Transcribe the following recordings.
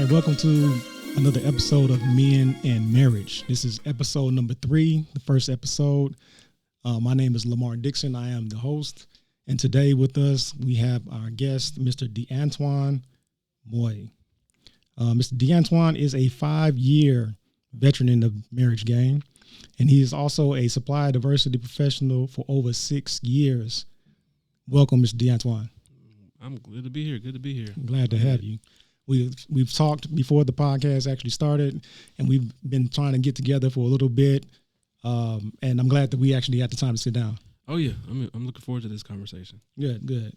right, welcome to another episode of Men and Marriage. This is episode number 3, the first episode. My name is Lamar Dixon. I am the host. And today with us, we have our guest, Mr. Antwaine Moye. Mr. Antwaine is a 5-year veteran in the marriage game, and he is also a supply diversity professional for over 6 years. Welcome, Mr. Antwaine. I'm glad to be here. Good to be here. Glad to have you. We've talked before the podcast actually started, and we've been trying to get together for a little bit, and I'm glad that we actually had the time to sit down. Oh, yeah. I'm looking forward to this conversation. Good.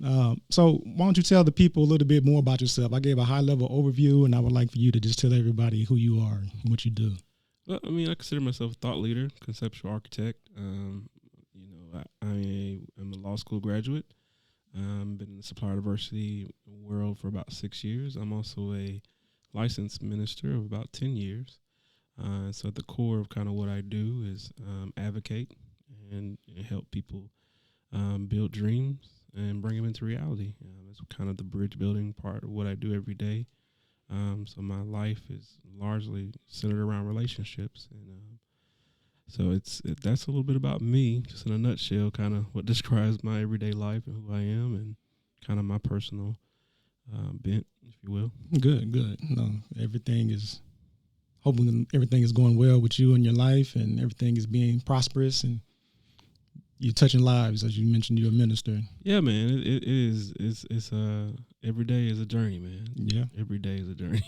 So why don't you tell the people a little bit more about yourself? I gave a high-level overview, and I would like for you to just tell everybody who you are and what you do. Well, I consider myself a thought leader, conceptual architect. I am a law school graduate. Been in the supplier diversity world for about 6 years. I'm also a licensed minister of about 10 years. So at the core of kind of what I do is advocate and help people build dreams and bring them into reality. That's kind of the bridge building part of what I do every day. So my life is largely centered around relationships, and so that's a little bit about me, just in a nutshell, kind of what describes my everyday life and who I am, and kind of my personal bent, if you will. Good. No, hoping everything is going well with you and your life, and everything is being prosperous, and you're touching lives, as you mentioned. You're a minister. Yeah, man. It is. It's every day is a journey, man. Yeah, every day is a journey.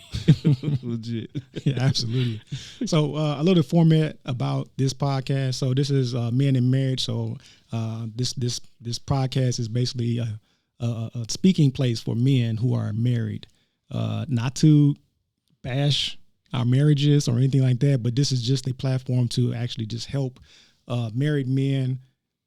Legit. Yeah, absolutely. So a little format about this podcast. So this is Men in Marriage. So this podcast is basically a speaking place for men who are married, not to bash our marriages or anything like that, but this is just a platform to actually just help married men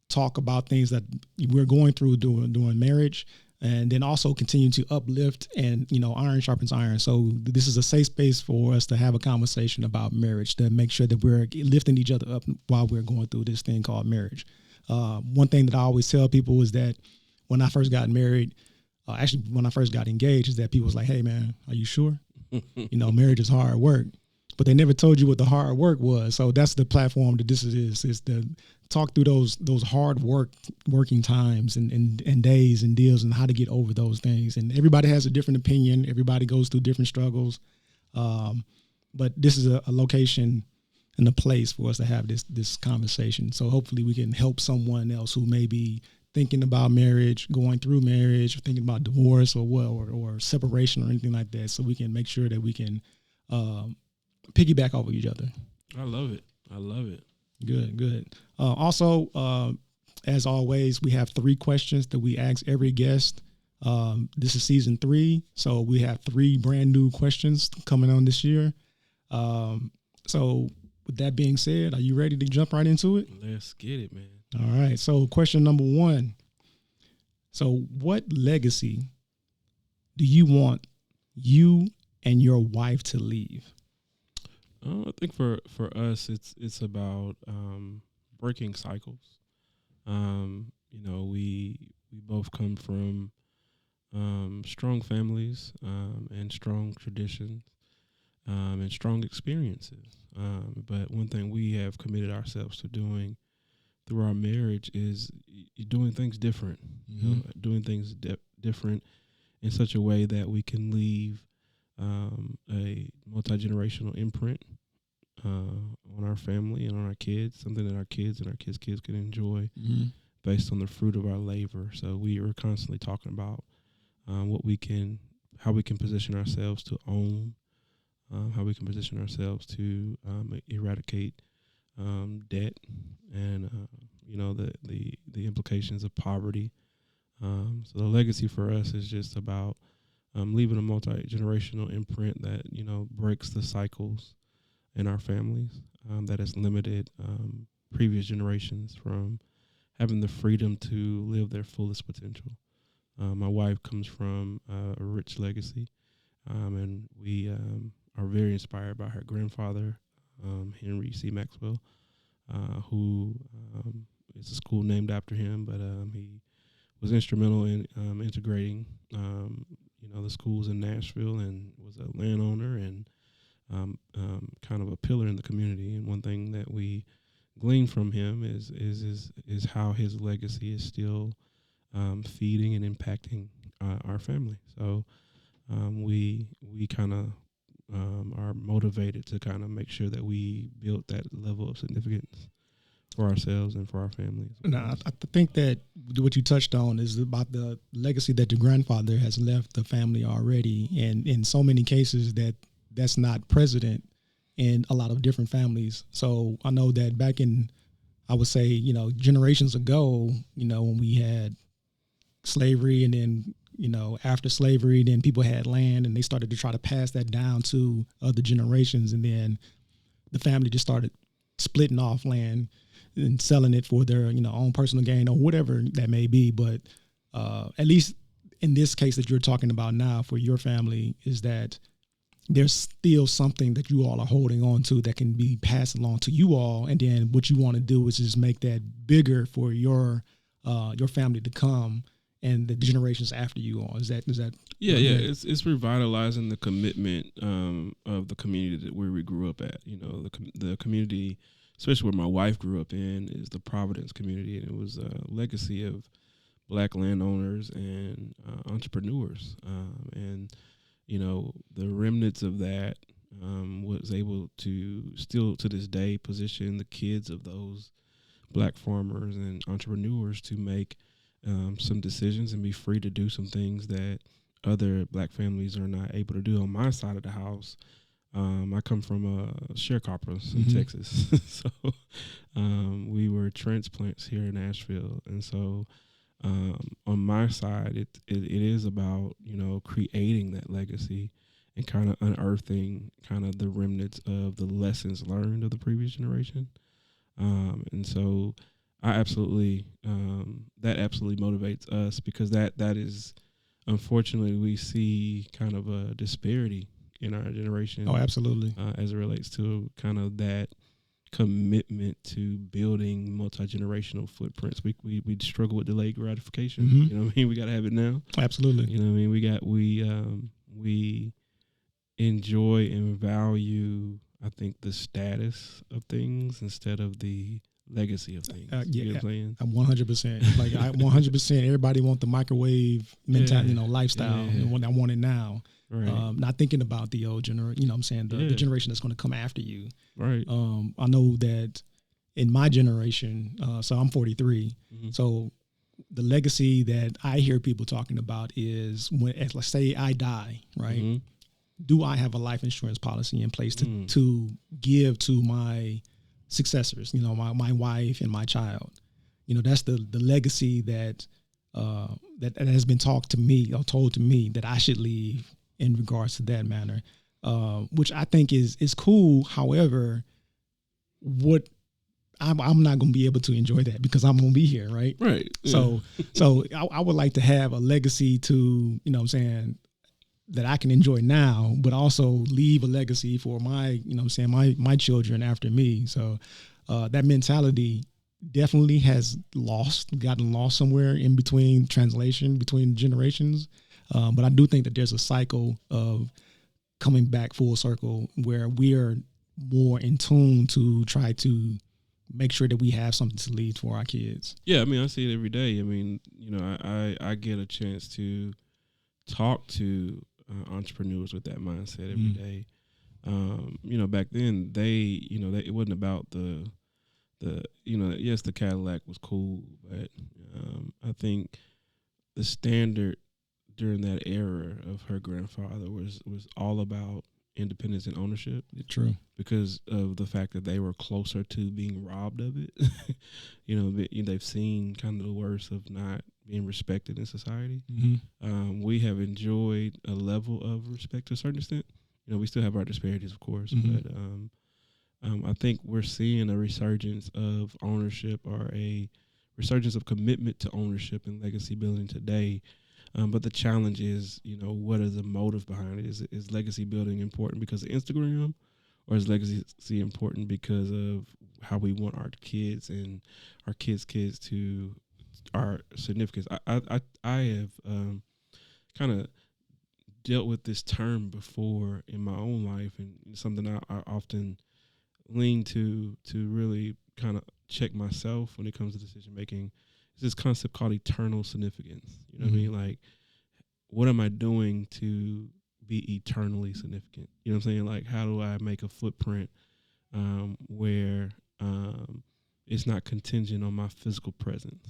talk about things that we're going through during marriage, and then also continue to uplift, and iron sharpens iron. So this is a safe space for us to have a conversation about marriage, to make sure that we're lifting each other up while we're going through this thing called marriage. One thing that I always tell people is that when I first got married, when I first got engaged, is that people was like, "Hey man, are you sure? Marriage is hard work." But they never told you what the hard work was. So that's the platform that this is to talk through those hard working times and days and deals, and how to get over those things. And everybody has a different opinion. Everybody goes through different struggles. But this is a location and a place for us to have this conversation. So hopefully we can help someone else who may be thinking about marriage, going through marriage, or thinking about divorce or separation or anything like that. So we can make sure that we can piggyback off of each other. I love it. Good. Also, as always, we have 3 questions that we ask every guest. This is season 3, so we have 3 brand new questions coming on this year. So with that being said, are you ready to jump right into it? Let's get it, man. All right. So question number 1. So what legacy do you want you and your wife to leave? I think for us, it's about breaking cycles. We both come from strong families and strong traditions and strong experiences. But one thing we have committed ourselves to doing through our marriage is doing things different. Mm-hmm. Doing things different in such a way that we can leave a multi-generational imprint on our family and on our kids, something that our kids and our kids' kids can enjoy based on the fruit of our labor. So we are constantly talking about how we can position ourselves to own, how we can position ourselves to eradicate debt and the implications of poverty. So the legacy for us is just about leaving a multi-generational imprint that breaks the cycles in our families, that has limited previous generations from having the freedom to live their fullest potential. My wife comes from a rich legacy, and we are very inspired by her grandfather, Henry C. Maxwell, who is a school named after him, but he was instrumental in integrating the schools in Nashville, and was was a landowner and kind of a pillar in the community. And one thing that we glean from him is how his legacy is still feeding and impacting our family. So we kind of are motivated to kind of make sure that we build that level of significance for ourselves and for our families. Now, I think that what you touched on is about the legacy that your grandfather has left the family already, and in so many cases that's not present in a lot of different families. So I know that back in, I would say, generations ago, when we had slavery, and then after slavery, then people had land and they started to try to pass that down to other generations, and then the family just started splitting off land and selling it for their own personal gain or whatever that may be. But at least in this case that you're talking about now for your family, is that there's still something that you all are holding on to that can be passed along to you all, and then what you want to do is just make that bigger for your family to come and the generations after you all. Is that yeah it's revitalizing the commitment of the community that where we grew up at. The community, especially where my wife grew up in, is the Providence community, and it was a legacy of Black landowners and entrepreneurs, and the remnants of that was able to still to this day position the kids of those Black farmers and entrepreneurs to make some decisions and be free to do some things that other Black families are not able to do. On my side of the house, I come from sharecroppers in Texas, so we were transplants here in Nashville, and so on my side, it is about creating that legacy and kind of unearthing kind of the remnants of the lessons learned of the previous generation, and so I absolutely that absolutely motivates us, because that is, unfortunately, we see kind of a disparity in our generation. Oh, absolutely. As it relates to kind of that commitment to building multi-generational footprints. We struggle with delayed gratification. You know what I mean? We got to have it now. Absolutely. You know what I mean? We enjoy and value, I think, the status of things instead of the legacy of things. Yeah, you know what I'm saying? 100%. Like 100%. Everybody want the microwave mentality, lifestyle, and I want it now. Right. Not thinking about the old generation. I'm saying the generation that's going to come after you. Right. I know that in my generation, so I'm 43. So the legacy that I hear people talking about is when, let's say I die, right? Do I have a life insurance policy in place to give to my successors, my wife and my child? That's the legacy that has been told to me that I should leave in regards to that manner, which I think is cool. However, what I'm not going to be able to enjoy that because I'm going to be here, right? Right. Yeah. So I would like to have a legacy to, that I can enjoy now, but also leave a legacy for my, my children after me. So that mentality definitely has gotten lost somewhere in between translation between generations. But I do think that there's a cycle of coming back full circle where we are more in tune to try to make sure that we have something to leave for our kids. Yeah, I mean, I see it every day. I mean, I get a chance to talk to entrepreneurs with that mindset every day. Back then it wasn't about the yes, the Cadillac was cool, but I think the standard during that era of her grandfather was all about independence and ownership. True. Because of the fact that they were closer to being robbed of it. They've seen kind of the worst of not being respected in society. We have enjoyed a level of respect to a certain extent. We still have our disparities, of course, but I think we're seeing a resurgence of ownership, or a resurgence of commitment to ownership and legacy building today. But the challenge is, what is the motive behind it? Is legacy building important because of Instagram, or is legacy important because of how we want our kids and our kids' kids to our significance? I have kind of dealt with this term before in my own life, and something I often lean to really kind of check myself when it comes to decision making. It's this concept called eternal significance. You know what I mean? Like, what am I doing to be eternally significant? You know what I'm saying? Like, how do I make a footprint where it's not contingent on my physical presence?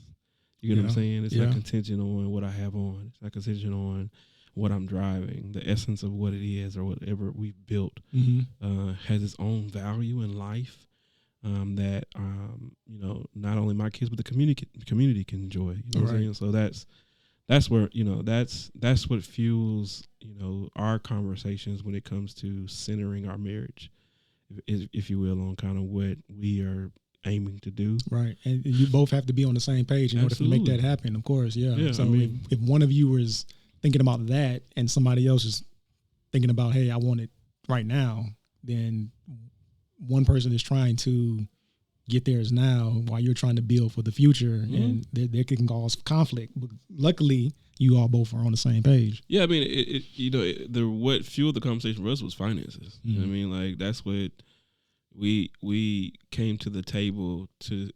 You know what I'm saying? It's not contingent on what I have on. It's not contingent on what I'm driving. The essence of what it is or whatever we've built has its own value in life that, you know, not only my kids, but the community can enjoy. You know what I'm saying? So that's where, you know, that's what fuels, you know, our conversations when it comes to centering our marriage, if you will, on kind of what we are aiming to do. Right. And you both have to be on the same page in order to make that happen, of course. Yeah. So I mean, if one of you is thinking about that and somebody else is thinking about, hey, I want it right now, then one person is trying to get theirs now while you're trying to build for the future, and there can cause conflict. But luckily, you all both are on the same page. Yeah, I mean, what fueled the conversation for us was finances. You know what I mean? Like, that's what we came to the table to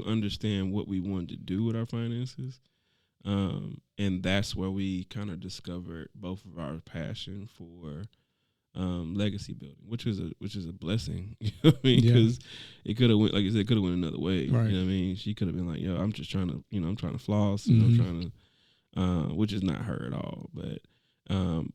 understand what we wanted to do with our finances, and that's where we kind of discovered both of our passion for legacy building, which is a blessing. You know what I mean? Because it could have went, like I said, it could have went another way. Right. You know what I mean? She could have been like, "Yo, I'm just trying to, you know, I'm trying to floss, you know, I'm trying to," which is not her at all. But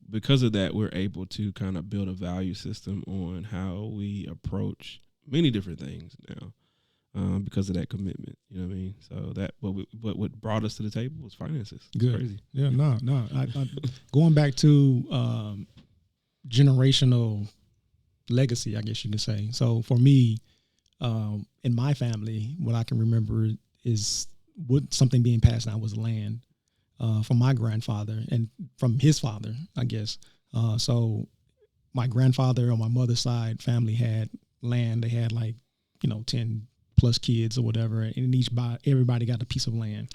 because of that, we're able to kind of build a value system on how we approach many different things now, because of that commitment. You know what I mean? So that, but what brought us to the table was finances. Good. Crazy. Yeah. No. I going back to generational legacy, I guess you could say. So for me, in my family, what I can remember is something being passed down was land. From my grandfather and from his father, I guess. So my grandfather on my mother's side family had land. They had 10 plus kids or whatever, and everybody got a piece of land.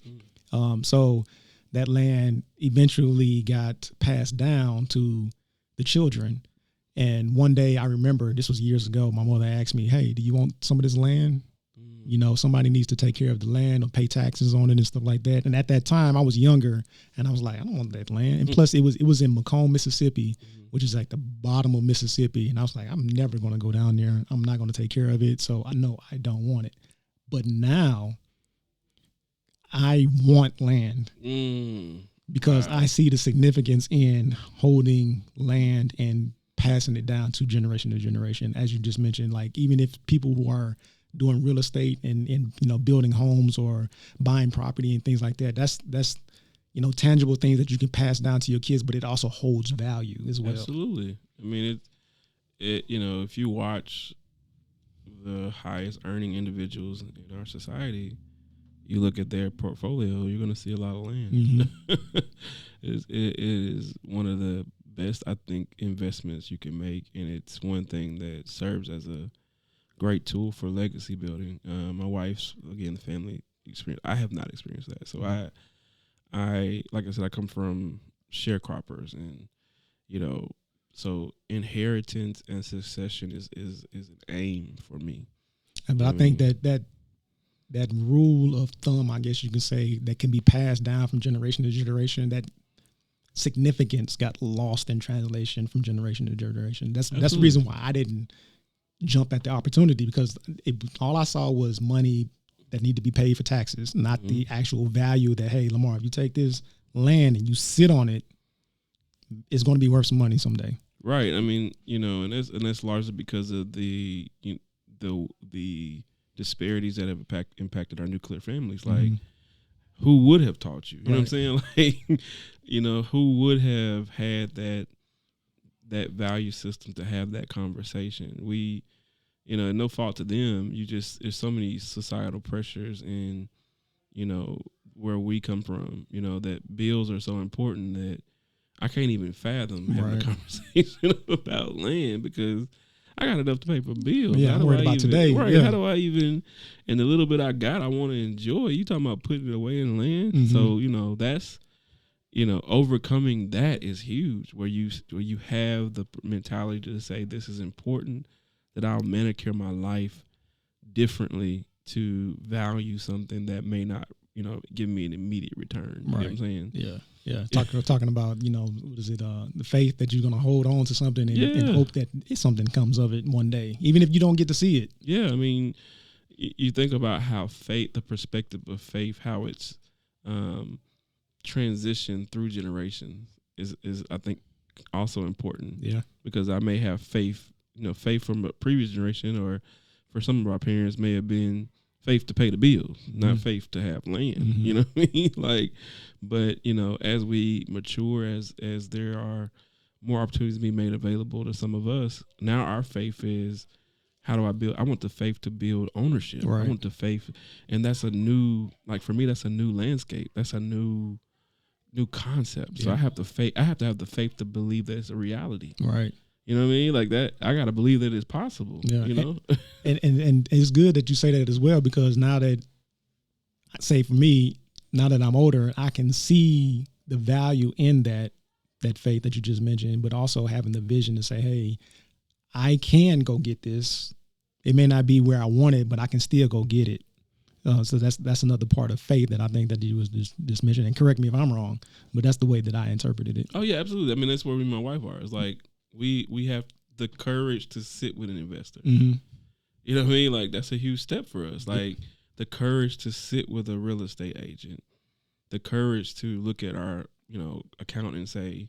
So that land eventually got passed down to the children. And one day I remember, this was years ago, my mother asked me, "Hey, do you want some of this land? You know, somebody needs to take care of the land or pay taxes on it and stuff like that." And at that time I was younger and I was like, I don't want that land. And plus it was in Macomb, Mississippi, which is like the bottom of Mississippi. And I was like, I'm never going to go down there. I'm not going to take care of it. So I know I don't want it. But now I want land because I see the significance in holding land and passing it down to generation. As you just mentioned, like, even if people who are doing real estate and you know, building homes or buying property and things like that, that's you know, tangible things that you can pass down to your kids, but it also holds value as well. Absolutely. I mean, it you know, if you watch the highest earning individuals in our society, you look at their portfolio, you're going to see a lot of land. It is one of the best, I think, investments you can make, and it's one thing that serves as a great tool for legacy building. My wife's, again, the family experience, I have not experienced that. So I like I said, I come from sharecroppers, and, you know, so inheritance and succession is an aim for me. But I think that rule of thumb, I guess you can say, that can be passed down from generation to generation, that significance got lost in translation from generation to generation. That's the reason why I didn't jump at the opportunity, because all I saw was money that need to be paid for taxes, not the actual value that, hey, Lamar, if you take this land and you sit on it, it's going to be worth some money someday. Right. I mean, you know, and that's largely because of the disparities that have impacted our nuclear families. Like, who would have taught you? You know what I'm saying? Like, you know, who would have had that value system to have that conversation? We, you know, no fault to them. There's so many societal pressures in, you know, where we come from, you know, that bills are so important that I can't even fathom having a conversation about land, because I got enough to pay for bills. Yeah, I'm worried about today. Right. Yeah. How do I even, and the little bit I got, I want to enjoy. You talking about putting it away in land? So, you know, that's, overcoming that is huge. Where you have the mentality to say, this is important, that I'll manicure my life differently to value something that may not, give me an immediate return. You know what I'm saying? Yeah. Yeah. Talking about, what is it? The faith that you're going to hold on to something and hope that something comes of it one day, even if you don't get to see it. Yeah. I mean, you think about how the perspective of faith, how it's transitioned through generations is I think also important. Yeah. Because I may have faith, faith from a previous generation, or for some of our parents may have been faith to pay the bills, not faith to have land. You know what I mean? Like, but as we mature, as there are more opportunities to be made available to some of us, now our faith is, how do I build? I want the faith to build ownership. Right. I want the faith, and that's a new, for me, that's a new landscape. That's a new concept. So I have to have the faith to believe that it's a reality. Right. You know what I mean? Like that, I got to believe that it's possible. Yeah. And it's good that you say that as well, because now that, say for me, now that I'm older, I can see the value in that faith that you just mentioned, but also having the vision to say, hey, I can go get this. It may not be where I want it, but I can still go get it. So that's another part of faith that I think that you was just mentioning. And correct me if I'm wrong, but that's the way that I interpreted it. Oh yeah, absolutely. I mean, that's where me and my wife are. It's like we have the courage to sit with an investor. Mm-hmm. You know what I mean? Like that's a huge step for us. Like the courage to sit with a real estate agent, the courage to look at our account and say,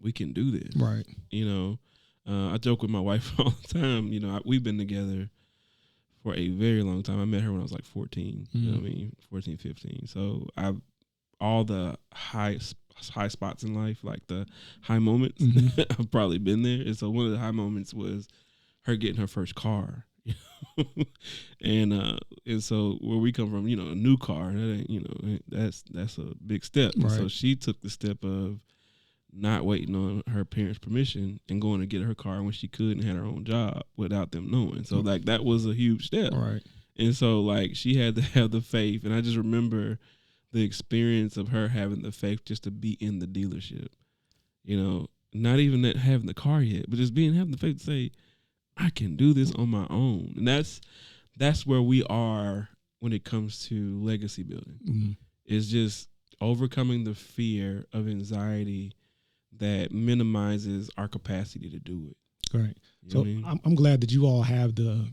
we can do this. Right. I joke with my wife all the time. We've been together for a very long time. I met her when I was like 14, you know what I mean? 14, 15. So all the high spots in life, like the high moments, I've probably been there. And so one of the high moments was her getting her first car. And so where we come from, a new car, that ain't, that's a big step. Right. So she took the step of not waiting on her parents' permission and going to get her car when she could and had her own job without them knowing. So like that was a huge step. Right. And so like she had to have the faith. And I just remember the experience of her having the faith just to be in the dealership, not even that having the car yet, but just having the faith to say, I can do this on my own. And that's where we are when it comes to legacy building. Mm-hmm. It's just overcoming the fear of anxiety that minimizes our capacity to do it. Right. So I'm glad that you all have the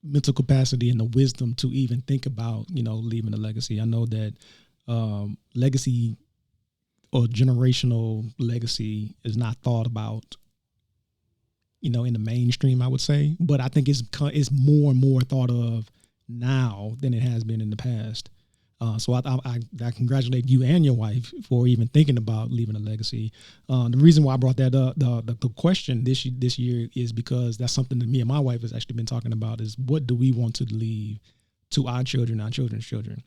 mental capacity and the wisdom to even think about, leaving a legacy. I know that legacy or generational legacy is not thought about, in the mainstream, I would say, but I think it's more and more thought of now than it has been in the past. So I congratulate you and your wife for even thinking about leaving a legacy. The reason why I brought that up, the question this year is because that's something that me and my wife has actually been talking about, is what do we want to leave to our children, our children's children.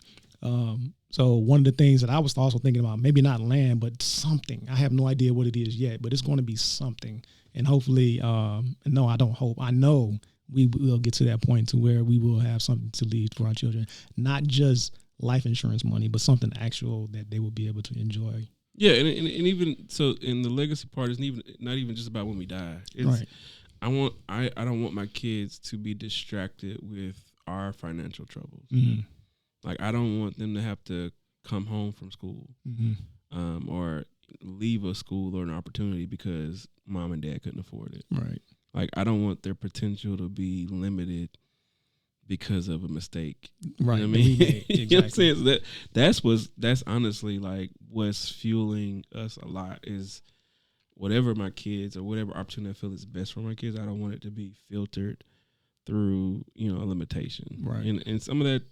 So one of the things that I was also thinking about, maybe not land, but something. I have no idea what it is yet, but it's going to be something. And hopefully, no, I don't hope. I know we will get to that point to where we will have something to leave for our children, not just life insurance money, but something actual that they will be able to enjoy. Yeah, and even so, in the legacy part, it's not even just about when we die. It's, right. I don't want my kids to be distracted with our financial troubles. Mm-hmm. Like I don't want them to have to come home from school, or leave a school or an opportunity because mom and dad couldn't afford it. Right. Like I don't want their potential to be limited because of a mistake. Right. You know what I mean? Exactly. You know what I'm saying? So that's honestly like what's fueling us a lot is whatever my kids or whatever opportunity I feel is best for my kids, I don't want it to be filtered through, a limitation. Right. And some of that,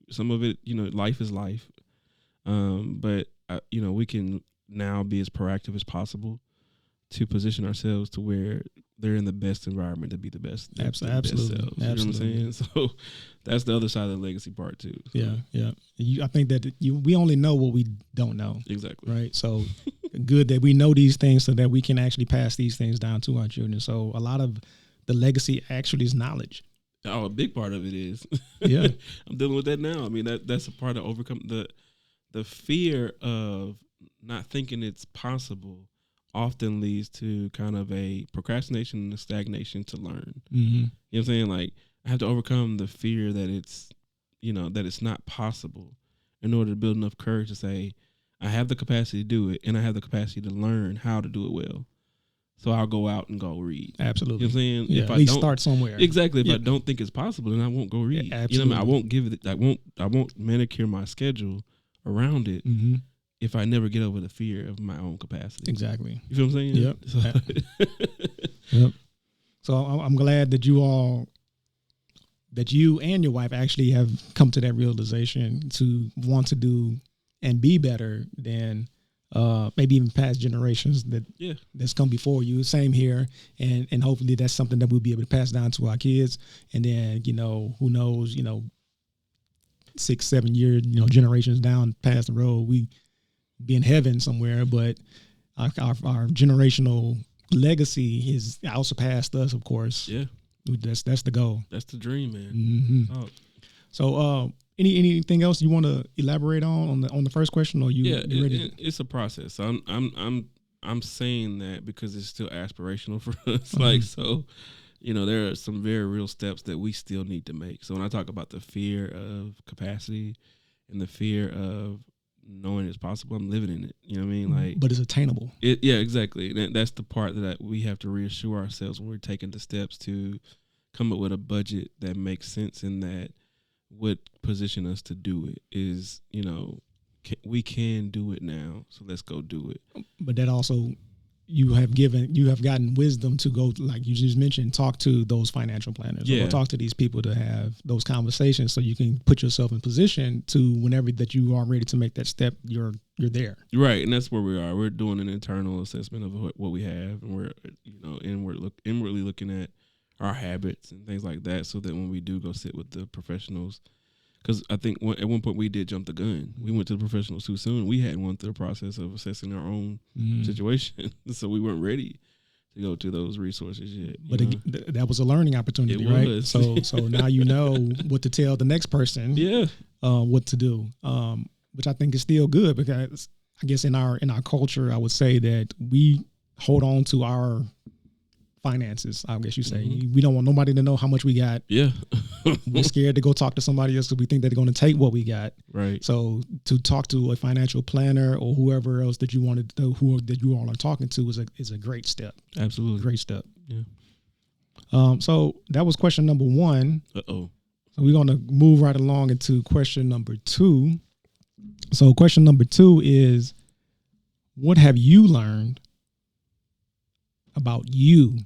some of it, life is life. But we can now be as proactive as possible to position ourselves to where they're in the best environment to be the best. Absolutely. Best selves, you know what I'm saying? So that's the other side of the legacy part too. So. Yeah. I think that we only know what we don't know. Exactly. Right. So good that we know these things so that we can actually pass these things down to our children. So a lot of the legacy actually is knowledge. Oh, a big part of it is. Yeah. I'm dealing with that now. I mean, that's a part of overcome the fear of not thinking it's possible often leads to kind of a procrastination and a stagnation to learn. Mm-hmm. You know what I'm saying? Like, I have to overcome the fear that it's, that it's not possible in order to build enough courage to say, I have the capacity to do it, and I have the capacity to learn how to do it well. So I'll go out and go read. Absolutely. You know what I'm saying? Yeah, if at I least don't, start somewhere. Exactly. If I don't think it's possible, then I won't go read. Yeah, you know what I mean? absolutely. I won't give it. I won't manicure my schedule around it Mm-hmm. if I never get over the fear of my own capacity. Exactly. You feel what I'm saying? Yep. So, Yep. So I'm glad that you and your wife actually have come to that realization to want to do and be better than maybe even past generations that's come before you. Same here, and hopefully that's something that we'll be able to pass down to our kids. And then who knows, 6-7 years generations down past the road, we be in heaven somewhere. But our generational legacy is outsurpassed us, of course. Yeah, that's the goal. That's the dream, man. Mm-hmm. Oh. So, anything else you want to elaborate on the first question, or you ready? It's a process. I'm saying that because it's still aspirational for us. Mm-hmm. Like, so, there are some very real steps that we still need to make. So when I talk about the fear of capacity and the fear of knowing it's possible, I'm living in it. You know what I mean? Like, but it's attainable. Yeah, exactly. That's the part that we have to reassure ourselves when we're taking the steps to come up with a budget that makes sense and that would position us to do it. Is we can do it now, so let's go do it. But that also, you have gotten wisdom to go, like you just mentioned, talk to those financial planners. Yeah. Or talk to these people to have those conversations, so you can put yourself in position to, whenever that you are ready to make that step, you're there. Right, and that's where we are. We're doing an internal assessment of what we have, and we're inwardly looking at our habits and things like that, so that when we do go sit with the professionals, because I think at one point we did jump the gun. We went to the professionals too soon. We hadn't went through the process of assessing our own situation, so we weren't ready to go to those resources yet. But that was a learning opportunity, right? Was. So now you know what to tell the next person. Yeah, what to do, which I think is still good, because I guess in our culture, I would say that we hold on to our finances. I guess you say we don't want nobody to know how much we got. Yeah, we're scared to go talk to somebody else because we think that they're going to take what we got. Right. So to talk to a financial planner or whoever else that you wanted to know, that you all are talking to, is a great step. Absolutely, great step. Yeah. So that was question number 1. So we're going to move right along into question number 2. So question number 2 is, what have you learned about you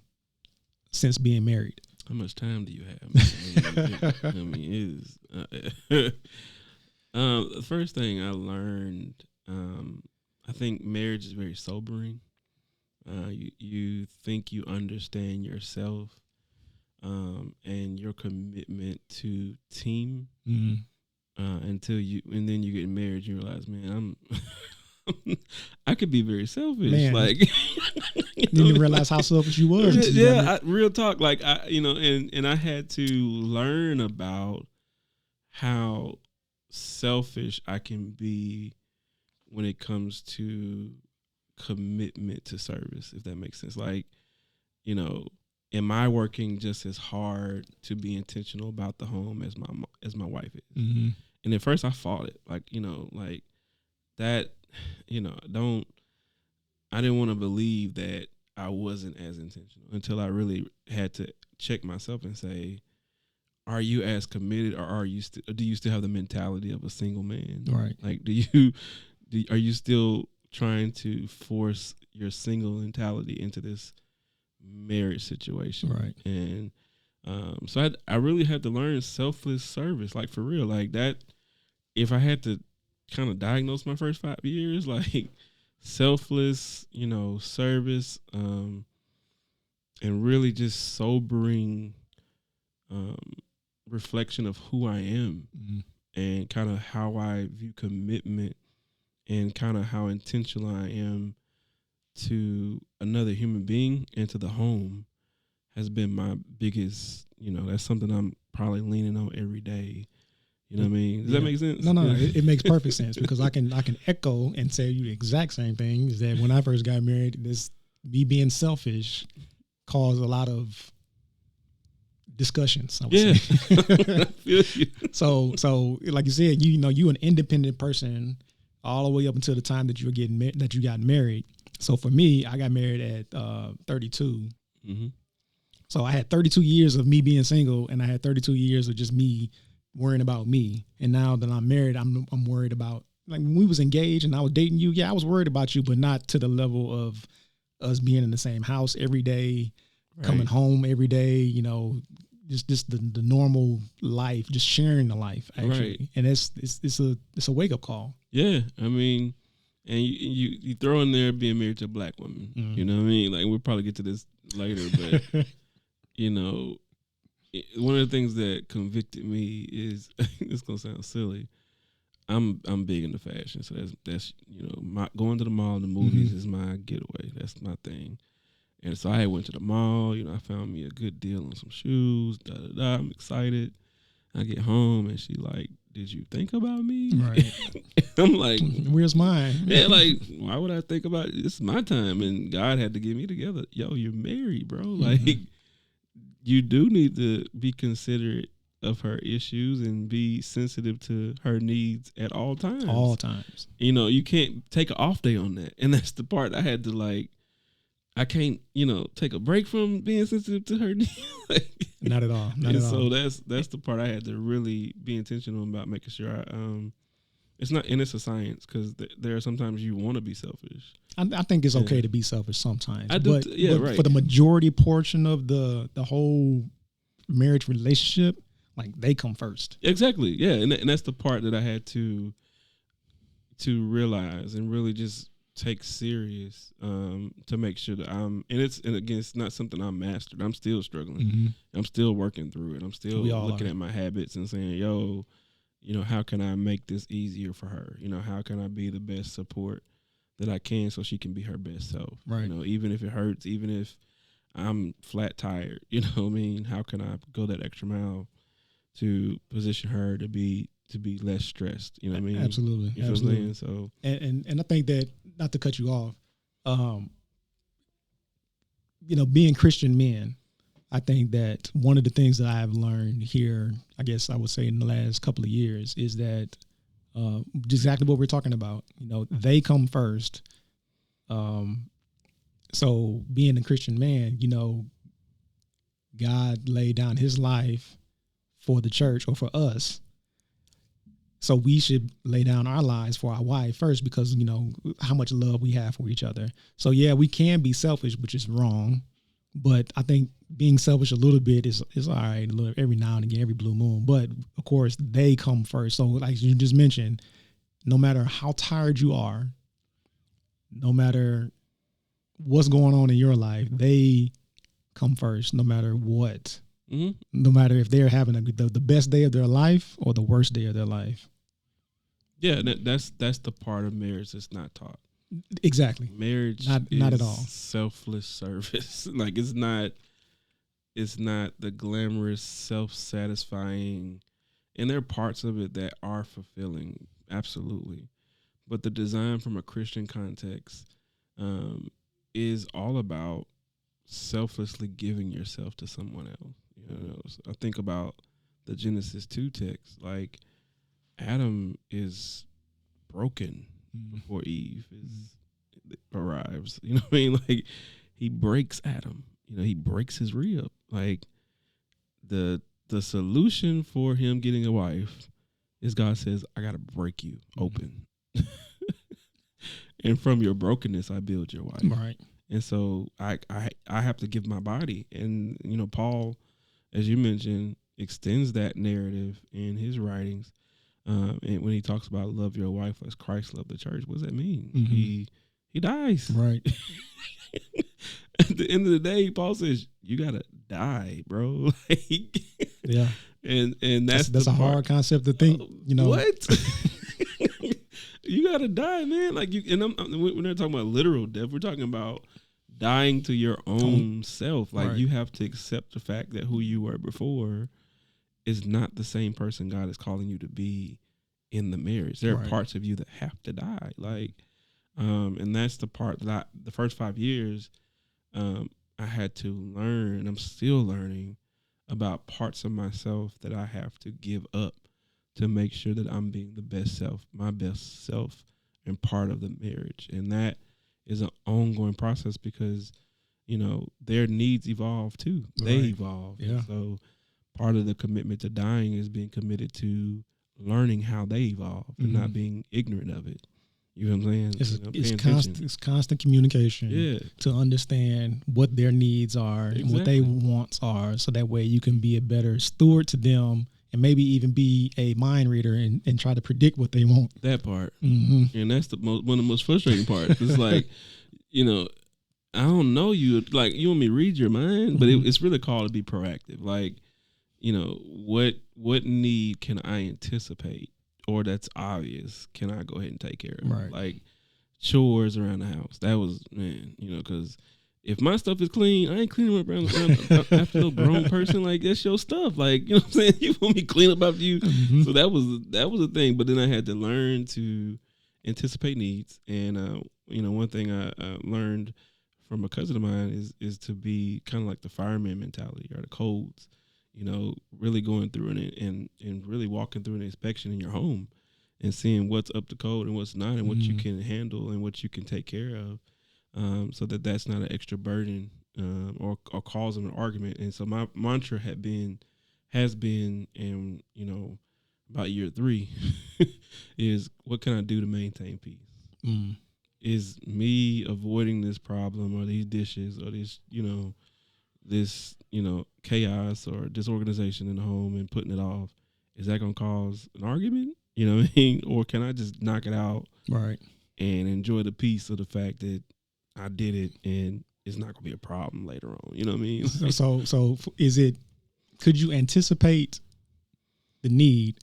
since being married? How much time do you have? I mean, the first thing I learned, I think marriage is very sobering. You think you understand yourself and your commitment to team and then you get married, you realize, man, I could be very selfish. Man. Like, you didn't realize how selfish you was. Yeah, real talk. Like, and I had to learn about how selfish I can be when it comes to commitment to service, if that makes sense. Like, am I working just as hard to be intentional about the home as my wife is? Mm-hmm. And at first I fought it, like that. I didn't want to believe that I wasn't as intentional until I really had to check myself and say, are you as committed, or do you still have the mentality of a single man? Right. Like, are you still trying to force your single mentality into this marriage situation? Right. And so I really had to learn selfless service, like, for real, like that. If I had to kind of diagnose my first 5 years, like, selfless, service, and really just sobering reflection of who I am, and kind of how I view commitment, and kind of how intentional I am to another human being and to the home, has been my biggest, that's something I'm probably leaning on every day, You know what I mean? Does that make sense? No. It makes perfect sense because I can echo and say you the exact same thing. Is that when I first got married, me being selfish caused a lot of discussions. I would say. So like you said, you an independent person all the way up until the time that you got married. So for me, I got married at 32. Mm-hmm. So I had 32 years of me being single, and I had 32 years of just me worrying about me. And now that I'm married, I'm worried about, like, when we was engaged and I was dating you. Yeah, I was worried about you, but not to the level of us being in the same house every day, coming home every day. Just the normal life, just sharing the life actually. Right. And it's a wake up call. Yeah, I mean, and you throw in there being married to a black woman. Mm-hmm. You know what I mean? Like, we'll probably get to this later, but one of the things that convicted me is it's gonna sound silly. I'm big into fashion, so that's my going to the mall, the movies is my getaway. That's my thing. And so I went to the mall. I found me a good deal on some shoes. I'm excited. I get home and she like, "Did you think about me?" Right. I'm like, "Where's mine?" Yeah, like, why would I think about it? This is my time, and God had to get me together. Yo, you're married, bro. Like, you do need to be considerate of her issues and be sensitive to her needs at all times. All times. You can't take an off day on that, and that's the part I had to like. I can't, take a break from being sensitive to her needs. Not at all. Not at all. So that's the part I had to really be intentional about, making sure it's not, and it's a science, because there are sometimes you want to be selfish. I think it's okay to be selfish sometimes. I do, but right. For the majority portion of the whole marriage relationship, like, they come first. Exactly, yeah, and that's the part that I had to realize and really just take serious, to make sure that and again, it's not something I'm mastered. I'm still struggling. Mm-hmm. I'm still working through it. I'm still looking at my habits and saying, yo, how can I make this easier for her? How can I be the best support that I can so she can be her best self? Right. Even if it hurts, even if I'm flat tired, what I mean? How can I go that extra mile to position her to be less stressed? You know what I mean? Absolutely. You Absolutely. So and I think that, not to cut you off, being Christian men, I think that one of the things that I've learned here, I guess I would say in the last couple of years, is that exactly what we're talking about. They come first. So being a Christian man, God laid down his life for the church, or for us. So we should lay down our lives for our wife first, because, how much love we have for each other. So yeah, we can be selfish, which is wrong. But I think being selfish a little bit is all right, every now and again, every blue moon. But of course, they come first. So like you just mentioned, no matter how tired you are, no matter what's going on in your life, they come first, no matter what. Mm-hmm. No matter if they're having the best day of their life or the worst day of their life. Yeah, that's the part of marriage that's not taught. Exactly. Marriage not at all selfless service. Like, it's not the glamorous, self-satisfying, and there are parts of it that are fulfilling, absolutely. But the design from a Christian context is all about selflessly giving yourself to someone else. So I think about the Genesis 2 text, like, Adam is broken before Eve arrives. You know what I mean? Like, he breaks Adam. He breaks his rib. Like, the solution for him getting a wife is God says, I got to break you open. And from your brokenness, I build your wife. Right. And so I have to give my body. And, Paul, as you mentioned, extends that narrative in his writings. And when he talks about love your wife as Christ loved the church, what does that mean? Mm-hmm. He dies. Right. At the end of the day, Paul says, you got to die, bro. Like, yeah. And that's a hard concept to think, What? You got to die, man. Like, we're not talking about literal death. We're talking about dying to your own self. Like, right. You have to accept the fact that who you were before is not the same person God is calling you to be in the marriage. There are parts of you that have to die. Like, and that's the part that the first 5 years, I had to learn. I'm still learning about parts of myself that I have to give up to make sure that I'm being the best self, my best self, and part of the marriage. And that is an ongoing process because, you know, their needs evolve too. They evolve. Yeah. So part of the commitment to dying is being committed to learning how they evolve and not being ignorant of it. You know what I'm saying? It's constant communication to understand what their needs are and what their wants are, so that way you can be a better steward to them and maybe even be a mind reader and try to predict what they want. That part. And that's one of the most frustrating parts. It's like, you know, I don't know you. Like, you want me to read your mind, but it's really called to be proactive. Like, you know, what need can I anticipate? Or that's obvious, can I go ahead and take care of? Right. Like chores around the house. That was, man, you know, because if my stuff is clean, I ain't cleaning up around after no grown person. Like, that's your stuff. Like, you know what I'm saying? You want me to clean up after you? So that was a thing. But then I had to learn to anticipate needs. And, you know, one thing I learned from a cousin of mine is to be kind of like the fireman mentality or the codes. You know, really going through and really walking through an inspection in your home and seeing what's up to code and what's not and what you can handle and what you can take care of, so that that's not an extra burden or cause of an argument. And so my mantra has been, and, you know, about year 3 is, what can I do to maintain peace? Is me avoiding this problem or these dishes or this, you know, chaos or disorganization in the home and putting it off, is that going to cause an argument? You know what I mean? Or can I just knock it out and enjoy the peace of the fact that I did it and it's not going to be a problem later on? You know what I mean? So could you anticipate the need,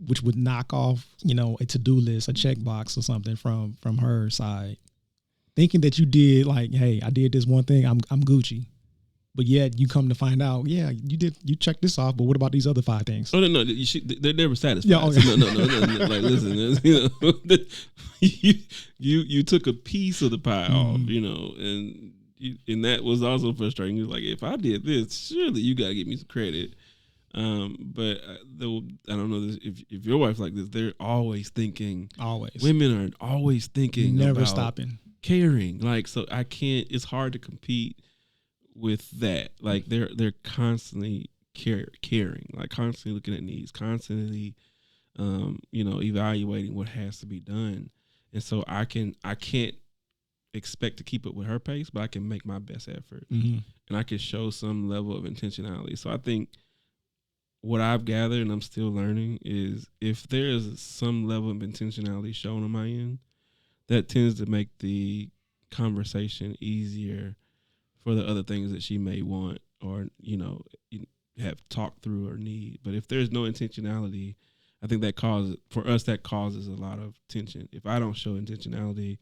which would knock off, you know, a to-do list, a checkbox or something from her side, thinking that you did, like, hey, I did this one thing, I'm Gucci. But yet you come to find out, you checked this off, but what about these other 5 things? Oh, no, they're never satisfied. Yeah, okay. So no. Like, listen, you know, you took a piece of the pie off, you know, and that was also frustrating. You're like, if I did this, surely you got to give me some credit. But though I don't know if your wife's like this, they're always thinking. Always, women are always thinking, never about stopping, caring. Like, so I can't. It's hard to compete with that. Like, they're constantly caring, like constantly looking at needs, constantly you know, evaluating what has to be done. And so I can't expect to keep up with her pace, but I can make my best effort and I can show some level of intentionality. So I think what I've gathered, and I'm still learning, is if there is some level of intentionality shown on my end, that tends to make the conversation easier for the other things that she may want or, you know, have talked through or need. But if there's no intentionality, I think that causes a lot of tension. If I don't show intentionality,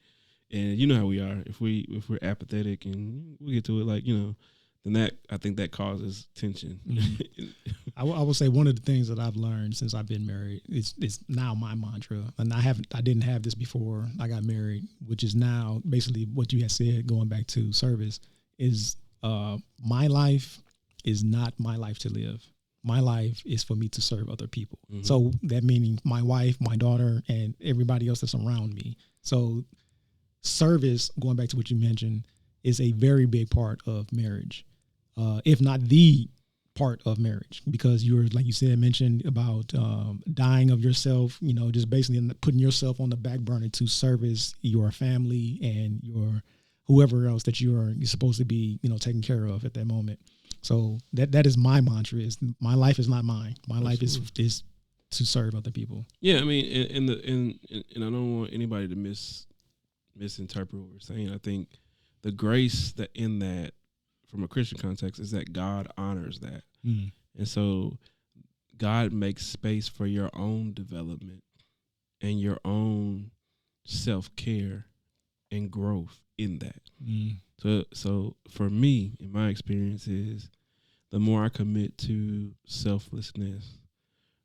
and you know how we are, if we're apathetic, and we'll get to it, like, you know, then I think that causes tension. I will say one of the things that I've learned since I've been married, it's now my mantra, and I didn't have this before I got married, which is now basically what you had said, going back to service, is my life is not my life to live. My life is for me to serve other people. So that meaning my wife, my daughter, and everybody else that's around me. So service, going back to what you mentioned, is a very big part of marriage, if not the part of marriage, because you're, like you said, mentioned about dying of yourself, you know, just basically putting yourself on the back burner to service your family and your whoever else that you're supposed to be, you know, taking care of at that moment. So that is my mantra: is my life is not mine. My life is to serve other people. Yeah, I mean, and I don't want anybody to misinterpret what we're saying. I think the grace that in that, from a Christian context, is that God honors that, and so God makes space for your own development and your own self-care and growth in that. So for me, in my experience, is the more I commit to selflessness,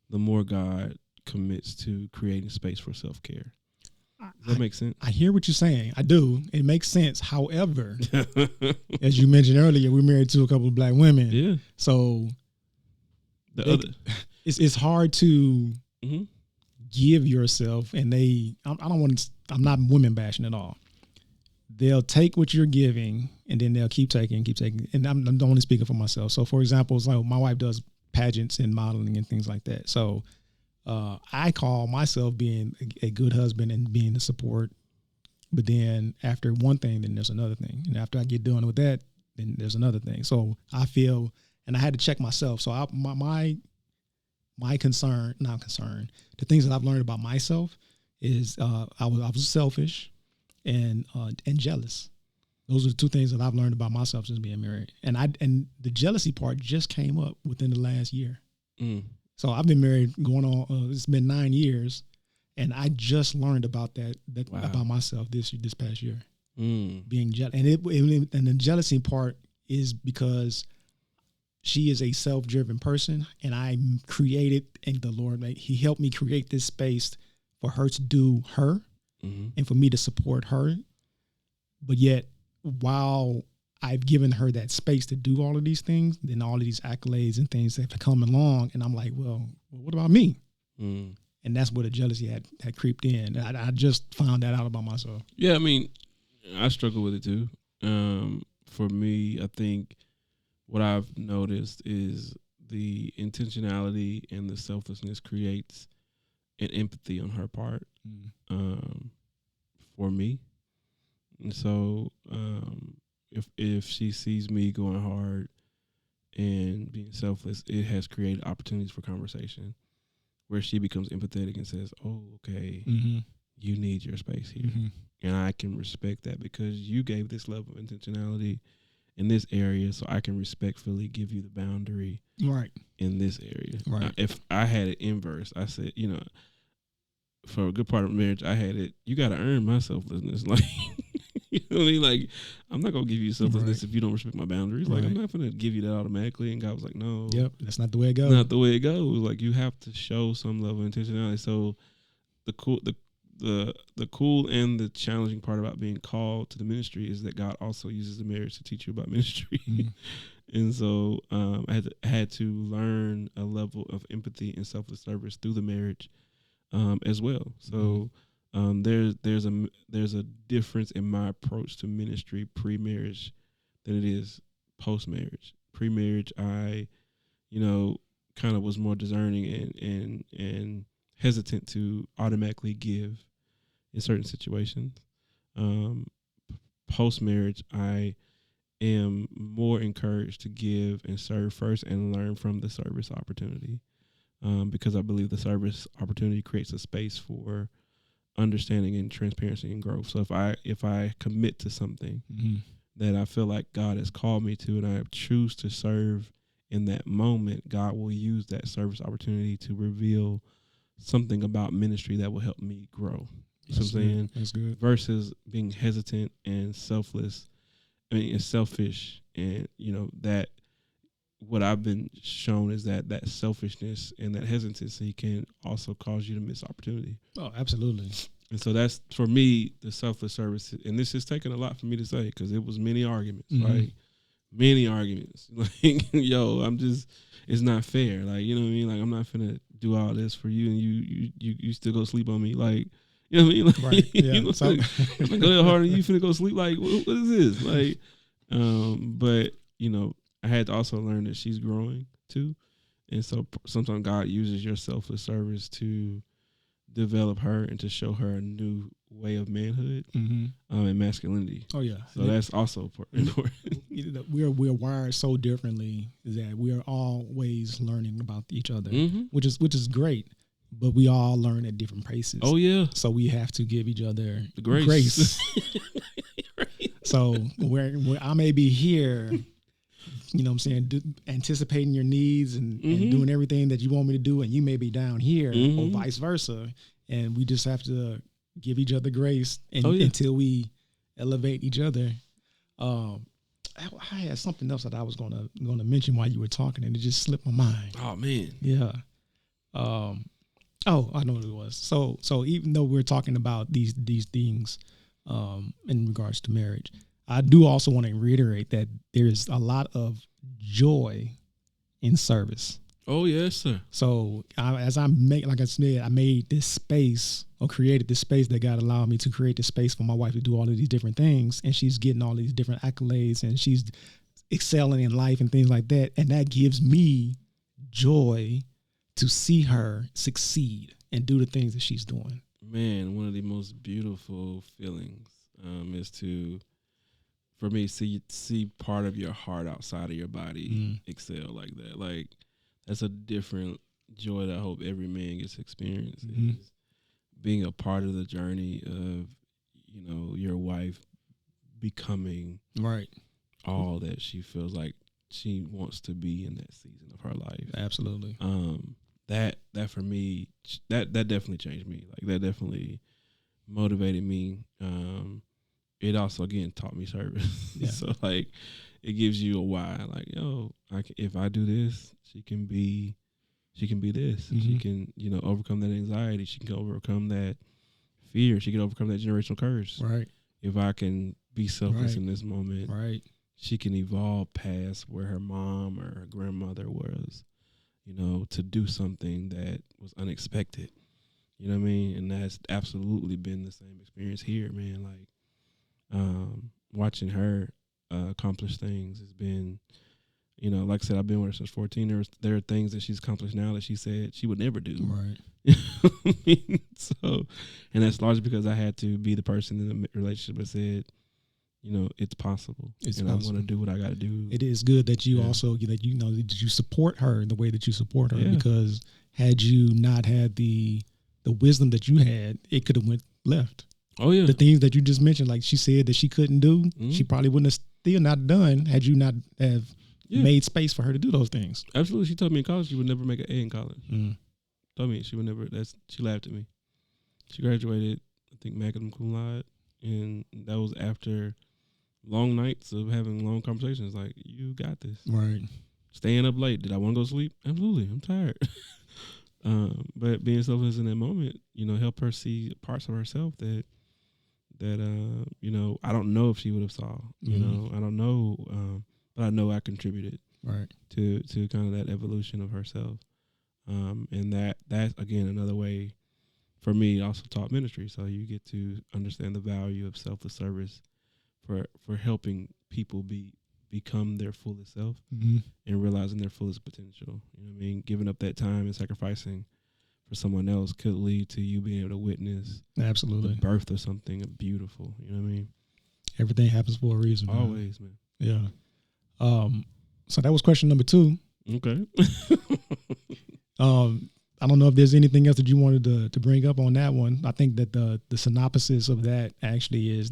the more God commits to creating space for self-care. Does that make sense? I hear what you're saying. I do. It makes sense. However, as you mentioned earlier, we're married to a couple of black women. Yeah. So it's hard to give yourself, and I'm not women bashing at all. They'll take what you're giving, and then they'll keep taking. And I'm only speaking for myself. So, for example, it's like my wife does pageants and modeling and things like that. So I call myself being a good husband and being the support. But then after one thing, then there's another thing. And after I get done with that, then there's another thing. So I feel, and I had to check myself. So my the things that I've learned about myself is I was selfish and jealous. Those are the two things that I've learned about myself since being married. And the jealousy part just came up within the last year. So I've been married going on, it's been 9 years, and I just learned about that about myself this past year, being jealous. And and the jealousy part is because she is a self-driven person, and I created, and the Lord, he helped me create this space for her to do her and for me to support her. But yet, while I've given her that space to do all of these things, then all of these accolades and things have come along, and I'm like, well, what about me? And that's where the jealousy had creeped in. And I just found that out about myself. Yeah, I mean, I struggle with it too. For me, I think what I've noticed is the intentionality and the selflessness creates an empathy on her part for me. And so if she sees me going hard and being selfless, it has created opportunities for conversation where she becomes empathetic and says, oh, okay, you need your space here. And I can respect that because you gave this level of intentionality in this area, so I can respectfully give you the boundary in this area. Right. If I had it inverse, I said, for a good part of marriage, I had it, you got to earn my selflessness. Like, you know what I mean? Like, I'm not going to give you selflessness if you don't respect my boundaries. Like, I'm not going to give you that automatically. And God was like, no. Yep, that's not the way it goes. Not the way it goes. Like, you have to show some level of intentionality. So the cool and the challenging part about being called to the ministry is that God also uses the marriage to teach you about ministry. And so I had to learn a level of empathy and selfless service through the marriage as well. So there's a difference in my approach to ministry pre-marriage than it is post-marriage. Pre-marriage, I, kind of was more discerning and hesitant to automatically give in certain situations. Post-marriage, I am more encouraged to give and serve first and learn from the service opportunity, because I believe the service opportunity creates a space for understanding and transparency and growth. So if I commit to something that I feel like God has called me to, and I choose to serve in that moment, God will use that service opportunity to reveal something about ministry that will help me grow. You know what I'm saying? That's good. Versus being hesitant and selfish, and that what I've been shown is that selfishness and that hesitancy can also cause you to miss opportunity. Oh, absolutely. And so that's, for me, the selfless service. And this has taken a lot for me to say, because it was many arguments, like many arguments. Like, it's not fair. Like, you know what I mean? Like, I'm not finna do all this for you and you still go sleep on me. Like, you know what I mean? Like, right. Yeah. I'm gonna go that hard and you finna go sleep. Like, what is this? Like, but I had to also learn that she's growing too. And so sometimes God uses your selfless service to develop her and to show her a new way of manhood and masculinity. Oh yeah. So that's also important. We're wired so differently that we are always learning about each other, which is great. But we all learn at different paces. Oh yeah. So we have to give each other the grace. Right. So where I may be here, anticipating your needs and doing everything that you want me to do, and you may be down here, or vice versa. And we just have to give each other grace until we elevate each other. I had something else that I was gonna mention while you were talking, and it just slipped my mind. Oh man. Yeah. Oh, I know what it was. So even though we're talking about these things in regards to marriage, I do also want to reiterate that there is a lot of joy in service. Oh yes, sir. So like I said, I made this space or created this space that God allowed me to create this space for my wife to do all of these different things, and she's getting all these different accolades, and she's excelling in life and things like that, and that gives me joy to see her succeed and do the things that she's doing. Man, one of the most beautiful feelings is to, for me, see part of your heart outside of your body excel like that. Like, that's a different joy that I hope every man gets to experience. Is being a part of the journey of, your wife becoming right all that she feels like she wants to be in that season of her life. Absolutely. That for me, that definitely changed me. Like, that definitely motivated me. It also, again, taught me service. Yeah. So, like, it gives you a why. Like, if I do this, she can be this. She can, overcome that anxiety. She can overcome that fear. She can overcome that generational curse. Right. If I can be selfless in this moment, right, she can evolve past where her mom or her grandmother was, to do something that was unexpected. You know what I mean? And that's absolutely been the same experience here, man. Like, watching her accomplish things has been, like I said, I've been with her since 14. There are things that she's accomplished now that she said she would never do. Right. So, and that's largely because I had to be the person in the relationship that said, it's possible. I want to do what I got to do. It is good that you also, that you support her in the way that you support her, because had you not had the wisdom that you had, it could have went left. Oh yeah. The things that you just mentioned, like she said that she couldn't do, she probably wouldn't have still not done had you not have made space for her to do those things. Absolutely. She told me in college she would never make an A in college. Told me she would never. She laughed at me. She graduated, I think, magna cum laude, and that was after long nights of having long conversations. Like, you got this. Right. Staying up late. Did I want to go to sleep? Absolutely. I'm tired. But being selfless in that moment, help her see parts of herself that I don't know if she would have saw. I don't know, but I know I contributed right to kind of that evolution of herself. And that's again another way for me also taught ministry. So you get to understand the value of selfless service for helping people become their fullest self and realizing their fullest potential. You know what I mean? Giving up that time and sacrificing for someone else could lead to you being able to witness absolutely the birth of something beautiful. You know what I mean? Everything happens for a reason. Always, man. Yeah. So that was question number 2. Okay. I don't know if there's anything else that you wanted to bring up on that one. I think that the synopsis of that actually is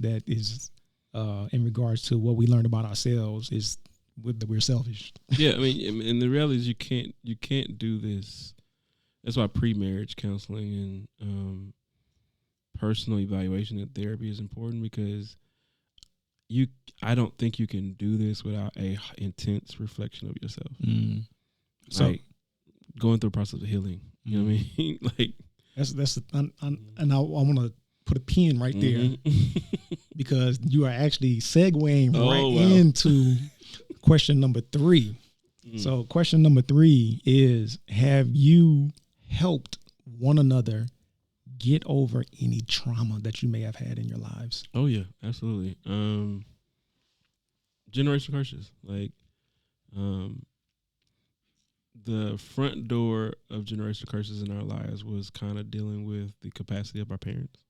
in regards to what we learned about ourselves is that we're selfish. Yeah, I mean, and the reality is you can't do this. That's why pre-marriage counseling and personal evaluation and therapy is important, because I don't think you can do this without a intense reflection of yourself. Like going through a process of healing. You know what I mean? Like and I want to put a pin right there because you are actually segueing into question number 3. So question number 3 is, have you helped one another get over any trauma that you may have had in your lives? Oh yeah, absolutely. Generational curses. Like, the front door of generational curses in our lives was kind of dealing with the capacity of our parents.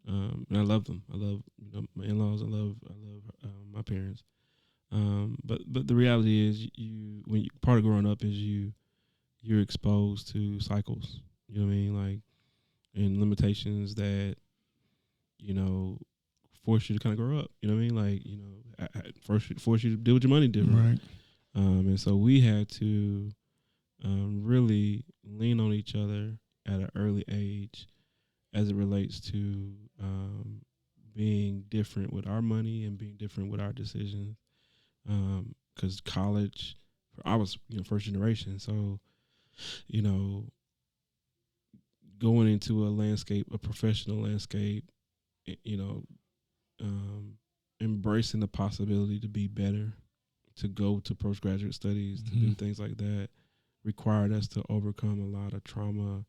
And I love them. I love my in-laws. I love my parents. But the reality is, part of growing up is you're exposed to cycles. You know what I mean? Like, and limitations that force you to kind of grow up. You know what I mean? Like, force you to deal with your money different. Right. And so we had to really lean on each other at an early age as it relates to being different with our money and being different with our decisions Because college, I was first generation, so going into a professional landscape, you know, embracing the possibility to be better, to go to postgraduate studies, to do things like that, required us to overcome a lot of trauma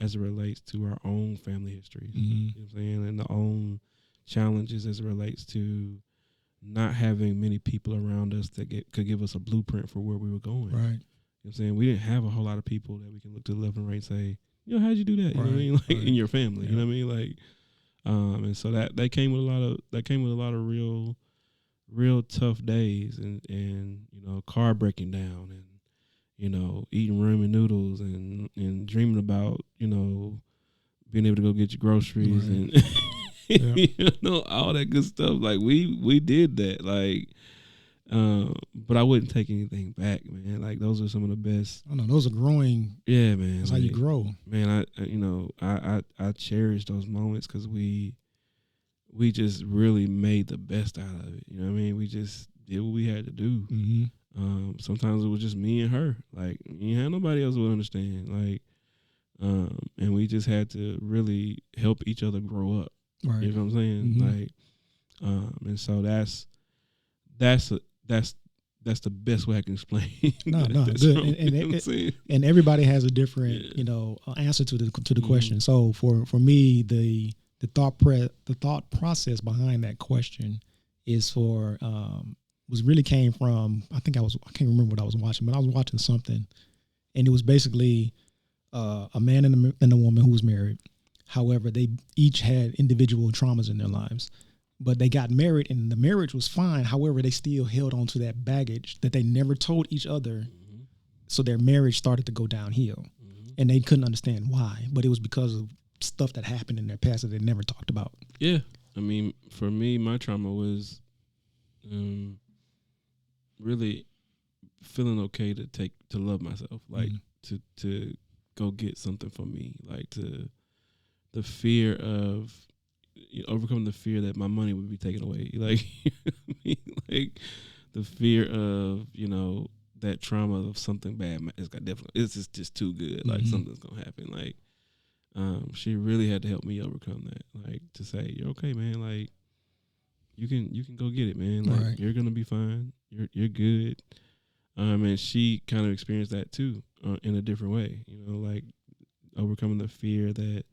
as it relates to our own family history. You know what I'm saying? And the own challenges as it relates to not having many people around us that could give us a blueprint for where we were going. Right. You know what I'm saying? We didn't have a whole lot of people that we can look to the left and right and say, how'd you do that? You know what I mean? Like in your family. You know what I mean? Like, and so that came with a lot of real tough days and car breaking down and eating ramen noodles and dreaming about being able to go get your groceries and all that good stuff. Like we did that. Like, but I wouldn't take anything back, man. Like those are some of the best. I know those are growing. Yeah, man. That's how you grow, man. I cherish those moments because we just really made the best out of it. You know what I mean? We just did what we had to do. Sometimes it was just me and her. Like, you had nobody else would understand. Like, and we just had to really help each other grow up. Right. You know what I'm saying? Like, and so that's the best way I can explain. No, good. And everybody has a different, answer to the question. So for me, the thought process behind that question is came from, I can't remember what I was watching, but I was watching something, and it was basically a man and a woman who was married. However, they each had individual traumas in their lives, but they got married and the marriage was fine. However, they still held on to that baggage that they never told each other. So their marriage started to go downhill, and they couldn't understand why, but it was because of stuff that happened in their past that they never talked about. Yeah. I mean, for me, my trauma was really feeling okay to love myself, like to go get something for me, like the fear of overcome the fear that my money would be taken away, like like the fear of that trauma of something bad. It's just too good, like something's gonna happen. Like she really had to help me overcome that, like to say, you're okay, man, like you can go get it, man, like you're gonna be fine, you're good. And she kind of experienced that too, in a different way, like overcoming the fear that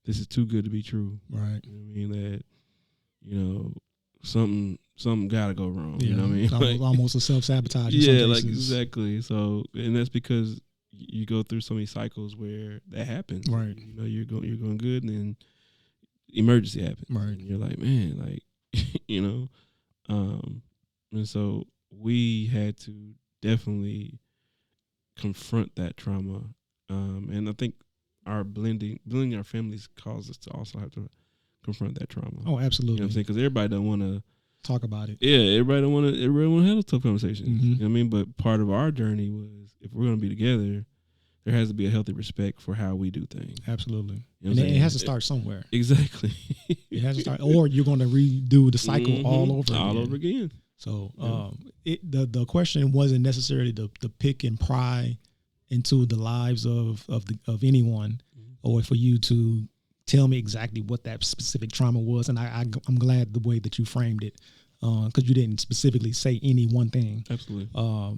this is too good to be true. Right. You know what I mean? That, something gotta go wrong. Yeah. You know what I mean? Like, almost a self-sabotage. Yeah, like exactly. So, and that's because you go through so many cycles where that happens. Right. You're going good, and then emergency happens. Right. And you're like, man, like, and so we had to definitely confront that trauma. And I think our blending our families caused us to also have to confront that trauma. Oh, absolutely. You know what I'm saying? Because everybody don't want to talk about it. Yeah, everybody want to have a tough conversation. You know what I mean? But part of our journey was, if we're going to be together, there has to be a healthy respect for how we do things. Absolutely. You know and it has to start somewhere. Exactly. It has to start, or you're going to redo the cycle all over again. So the question wasn't necessarily to pick and pry into the lives of anyone, or for you to tell me exactly what that specific trauma was. And I'm glad the way that you framed it, because you didn't specifically say any one thing. Absolutely.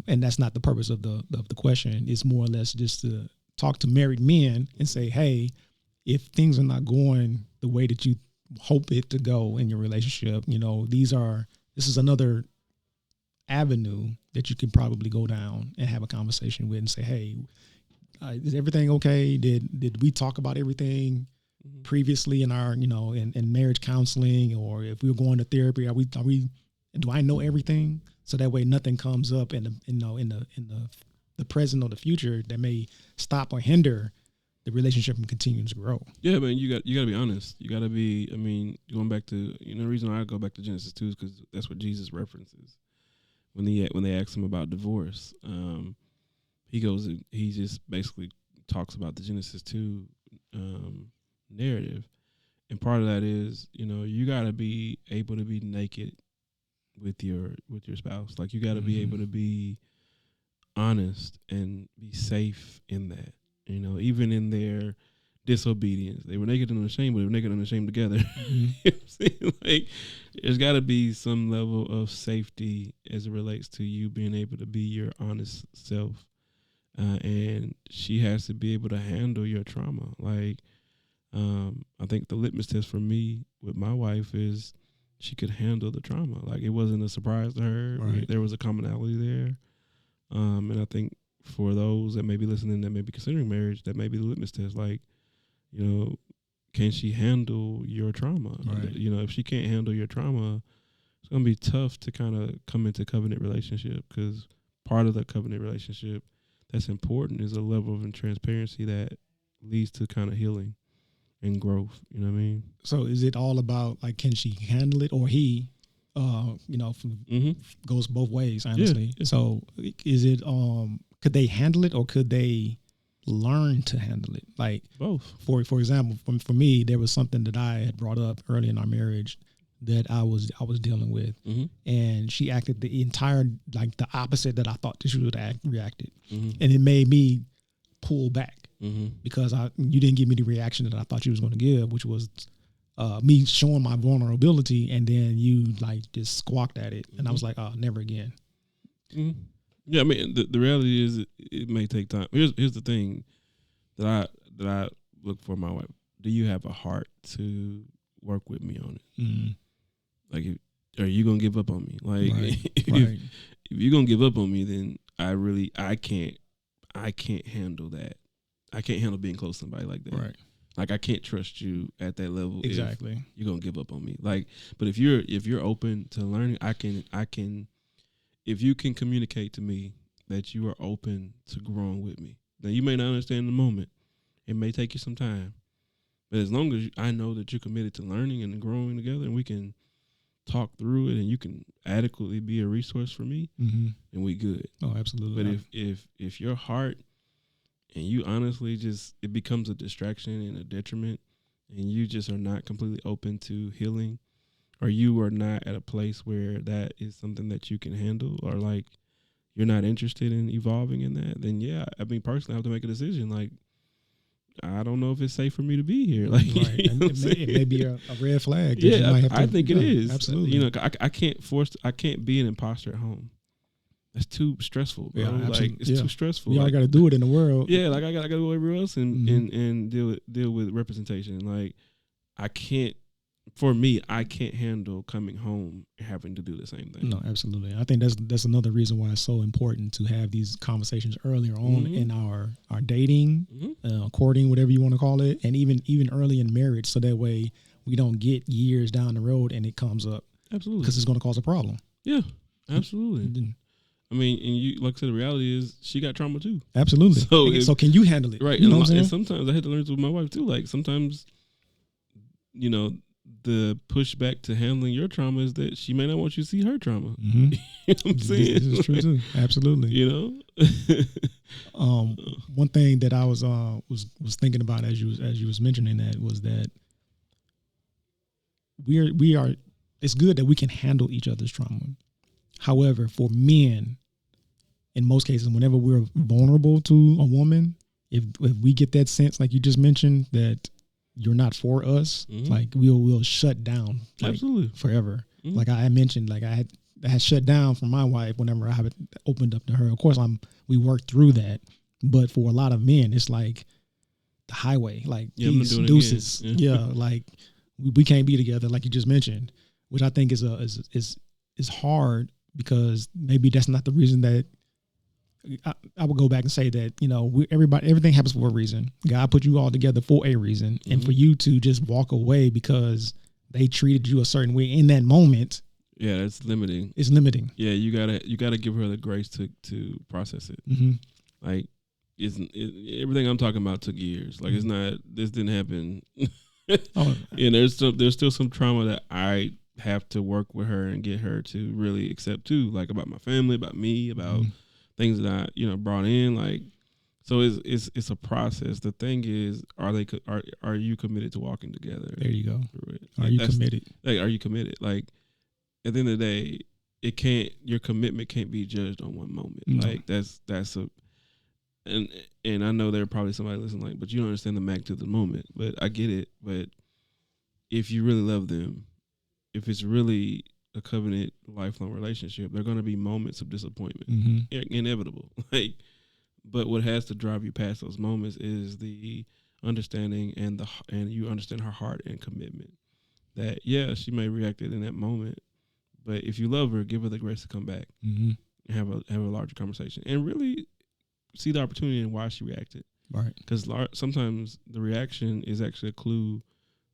And that's not the purpose of the question. It's more or less just to talk to married men and say, hey, if things are not going the way that you hope it to go in your relationship, this is another avenue that you can probably go down and have a conversation with and say, hey, is everything okay? Did we talk about everything previously in our, in marriage counseling, or if we were going to therapy, do I know everything? So that way nothing comes up in the present or the future that may stop or hinder the relationship from continuing to grow. Yeah, man, you got to be honest. You got to be, going back to, the reason I go back to Genesis 2 is because that's what Jesus references when they ask him about divorce. He just basically talks about the Genesis 2 narrative. And part of that is, you got to be able to be naked with your spouse. Like, you got to be able to be honest and be safe in that. You know, even in their disobedience, they were naked and unashamed, but they were naked and unashamed together. You know what I'm saying? Like, there's got to be some level of safety as it relates to you being able to be your honest self, and she has to be able to handle your trauma. Like, I think the litmus test for me with my wife is she could handle the trauma. Like, it wasn't a surprise to her. Right. There was a commonality there. And I think for those that may be listening, that may be considering marriage, that may be the litmus test. Like, you know, can she handle your trauma? Right. You know, if she can't handle your trauma, it's going to be tough to kind of come into covenant relationship, because part of the covenant relationship that's important is a level of transparency that leads to kind of healing and growth. You know what I mean? So is it all about, like, can she handle it, or he, goes both ways, honestly. Yeah. So is it, could they handle it, or could they learn to handle it? Like, Both. For example, for me, there was something that I had brought up early in our marriage that I was dealing with, and she acted the entire, like, the opposite that I thought that she would have reacted, and it made me pull back because you didn't give me the reaction that I thought you was going to give, which was me showing my vulnerability, and then you, like, just squawked at it, and I was like, oh, never again. Yeah, I mean, the reality is it may take time. Here's the thing that I look for in my wife. Do you have a heart to work with me on it? Like, are you gonna give up on me? Like, if you're gonna give up on me, then I can't handle that. I can't handle being close to somebody like that. Right. Like, I can't trust you at that level. Exactly. If you're gonna give up on me. Like, but if you're open to learning, I can. If you can communicate to me that you are open to growing with me, now you may not understand in the moment. It may take you some time, but as long as I know that you're committed to learning and growing together, and we can talk through it, and you can adequately be a resource for me, then we good. Oh, absolutely. But if your heart and you honestly just, it becomes a distraction and a detriment, and you just are not completely open to healing, or you are not at a place where that is something that you can handle, or like you're not interested in evolving in that, then yeah, I mean, personally, I have to make a decision. Like, I don't know if it's safe for me to be here. Like, right. You know, it may be a red flag. Yeah, I think it is. Absolutely. You know, I can't be an imposter at home. That's too stressful, bro. Yeah, like, it's too stressful. We all got to do it in the world. Yeah, like I gotta go everywhere else and deal with representation. Like, I can't handle coming home and having to do the same thing. No, absolutely. I think that's another reason why it's so important to have these conversations earlier on in our dating, courting, whatever you want to call it, and even early in marriage, so that way we don't get years down the road and it comes up. Absolutely. Because it's going to cause a problem. Yeah, absolutely. I mean, and you, like I said, the reality is she got trauma too. Absolutely. So can you handle it? Right. You know what I'm saying? And sometimes I had to learn this with my wife too. Like, sometimes, you know, the pushback to handling your trauma is that she may not want you to see her trauma. You know what I'm saying? This is true too. Absolutely. You know? One thing that I was thinking about as you was mentioning that was that we are it's good that we can handle each other's trauma. However, for men, in most cases, whenever we're vulnerable to a woman, if we get that sense, like you just mentioned, that you're not for us, like we'll shut down, like, absolutely, forever. Like I mentioned, like I had shut down for my wife whenever I have it opened up to her. Of course, we worked through that, but for a lot of men, it's like the highway, like these deuces. Yeah, like we can't be together, like you just mentioned, which I think is hard, because maybe that's not the reason that I would go back and say that, you know, everything happens for a reason. God put you all together for a reason, and for you to just walk away because they treated you a certain way in that moment. Yeah, that's limiting. It's limiting. Yeah, you gotta give her the grace to process it. Like, everything I'm talking about took years. Like, it's not, this didn't happen. And there's still some trauma that I have to work with her and get her to really accept too, like about my family, about me, about things that I, you know, brought in. Like, so it's a process. The thing is, are you committed to walking together? There you go. Through it? Are you committed? Like, are you committed? Like, at the end of the day, your commitment can't be judged on one moment. No. Like that's and I know there are probably somebody listening like, but you don't understand the magnitude of the moment. But I get it. But if you really love them, if it's really a covenant lifelong relationship, there are going to be moments of disappointment, inevitable. Like, but what has to drive you past those moments is the understanding and you understand her heart and commitment. That she may react in that moment, but if you love her, give her the grace to come back and have a larger conversation and really see the opportunity and why she reacted. Right. Because sometimes the reaction is actually a clue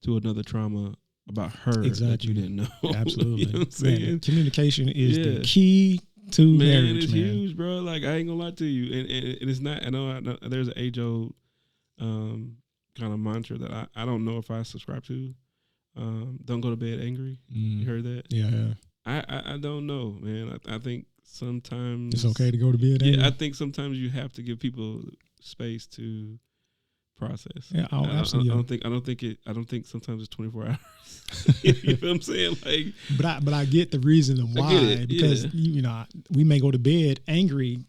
to another trauma about her that you didn't know. Absolutely. You know what I'm saying? Man, communication is the key to marriage, it's huge, bro. Like, I ain't gonna lie to you. And it's not, I know there's an age-old kind of mantra that I don't know if I subscribe to. Don't go to bed angry. You heard that? Yeah. I don't know, man. I think sometimes it's okay to go to bed angry. Yeah, I think sometimes you have to give people space to process. Yeah, absolutely. I don't think sometimes it's 24 hours. You know what I'm saying? Like, but I get the reason why, because we may go to bed angry,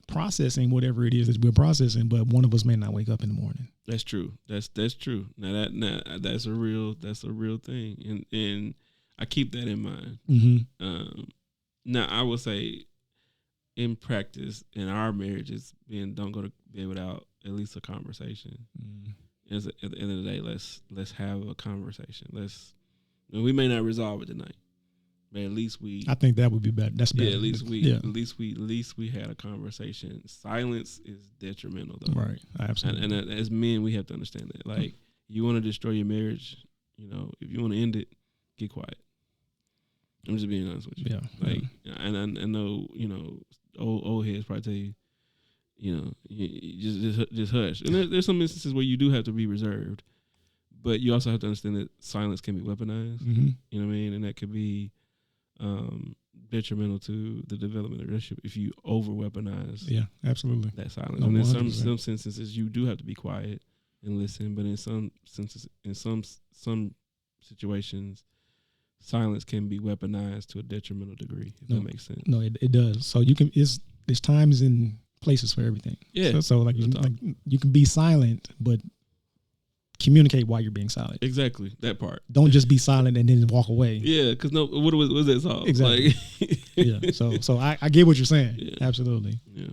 processing whatever it is that we're processing, but one of us may not wake up in the morning. That's true. That's true. Now that's a real thing, and I keep that in mind. Now I will say, in practice, in our marriages, don't go to bed without at least a conversation. At the end of the day, let's have a conversation. We may not resolve it tonight, but at least I think that would be better. That's better. At least we had a conversation. Silence is detrimental, though. Right. Absolutely. And as men, we have to understand that. Like, you want to destroy your marriage, if you want to end it, get quiet. I'm just being honest with you. Yeah. Like, and I know, old heads probably tell you, you just hush. And there's some instances where you do have to be reserved, but you also have to understand that silence can be weaponized. You know what I mean? And that could be detrimental to the development of the relationship if you over weaponize. Yeah, absolutely. That silence. And in some instances, you do have to be quiet and listen. But in some situations, silence can be weaponized to a detrimental degree. If that makes sense. No, it does. So you can. There's times and places for everything. Yeah. So like you can be silent, but communicate while you're being silent. Exactly, that part. Don't just be silent and then walk away. Yeah, because what was that song? Exactly. Yeah. So I get what you're saying. Yeah. Absolutely. Yeah.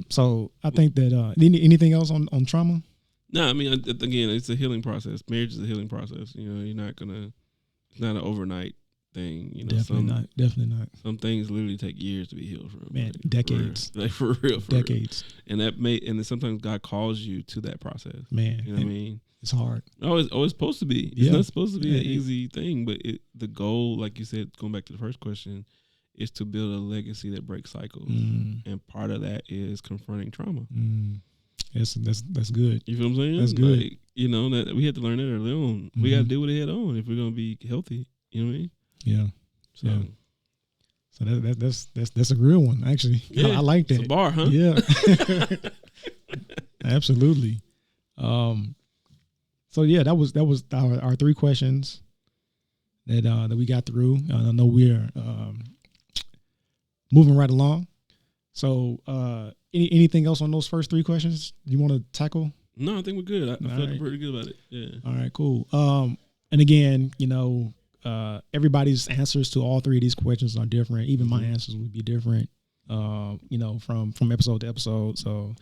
So I think that anything else on trauma? No, I mean, again, it's a healing process. Marriage is a healing process. You're not gonna. It's not an overnight thing. Definitely not. Some things literally take years to be healed from. Man, decades. For real. Decades. And then sometimes God calls you to that process. Man, you know what I mean? It's hard. It's supposed to be. It's not supposed to be an easy thing, but the goal, like you said, going back to the first question, is to build a legacy that breaks cycles. And part of that is confronting trauma. That's good. You feel what I'm saying? That's good. Like, that we had to learn that early on. We got to deal with it head on if we're gonna be healthy. You know what I mean? Yeah. So that's a real one, actually. Yeah, I like that. It's a bar, huh? Yeah. Absolutely. So yeah, that was our 3 questions that we got through. I know we're moving right along. So anything else on those first 3 questions you want to tackle? No, I think we're good. I feel pretty good about it. Yeah. All right, cool. And again, everybody's answers to all 3 of these questions are different. Even my answers would be different, from episode to episode. So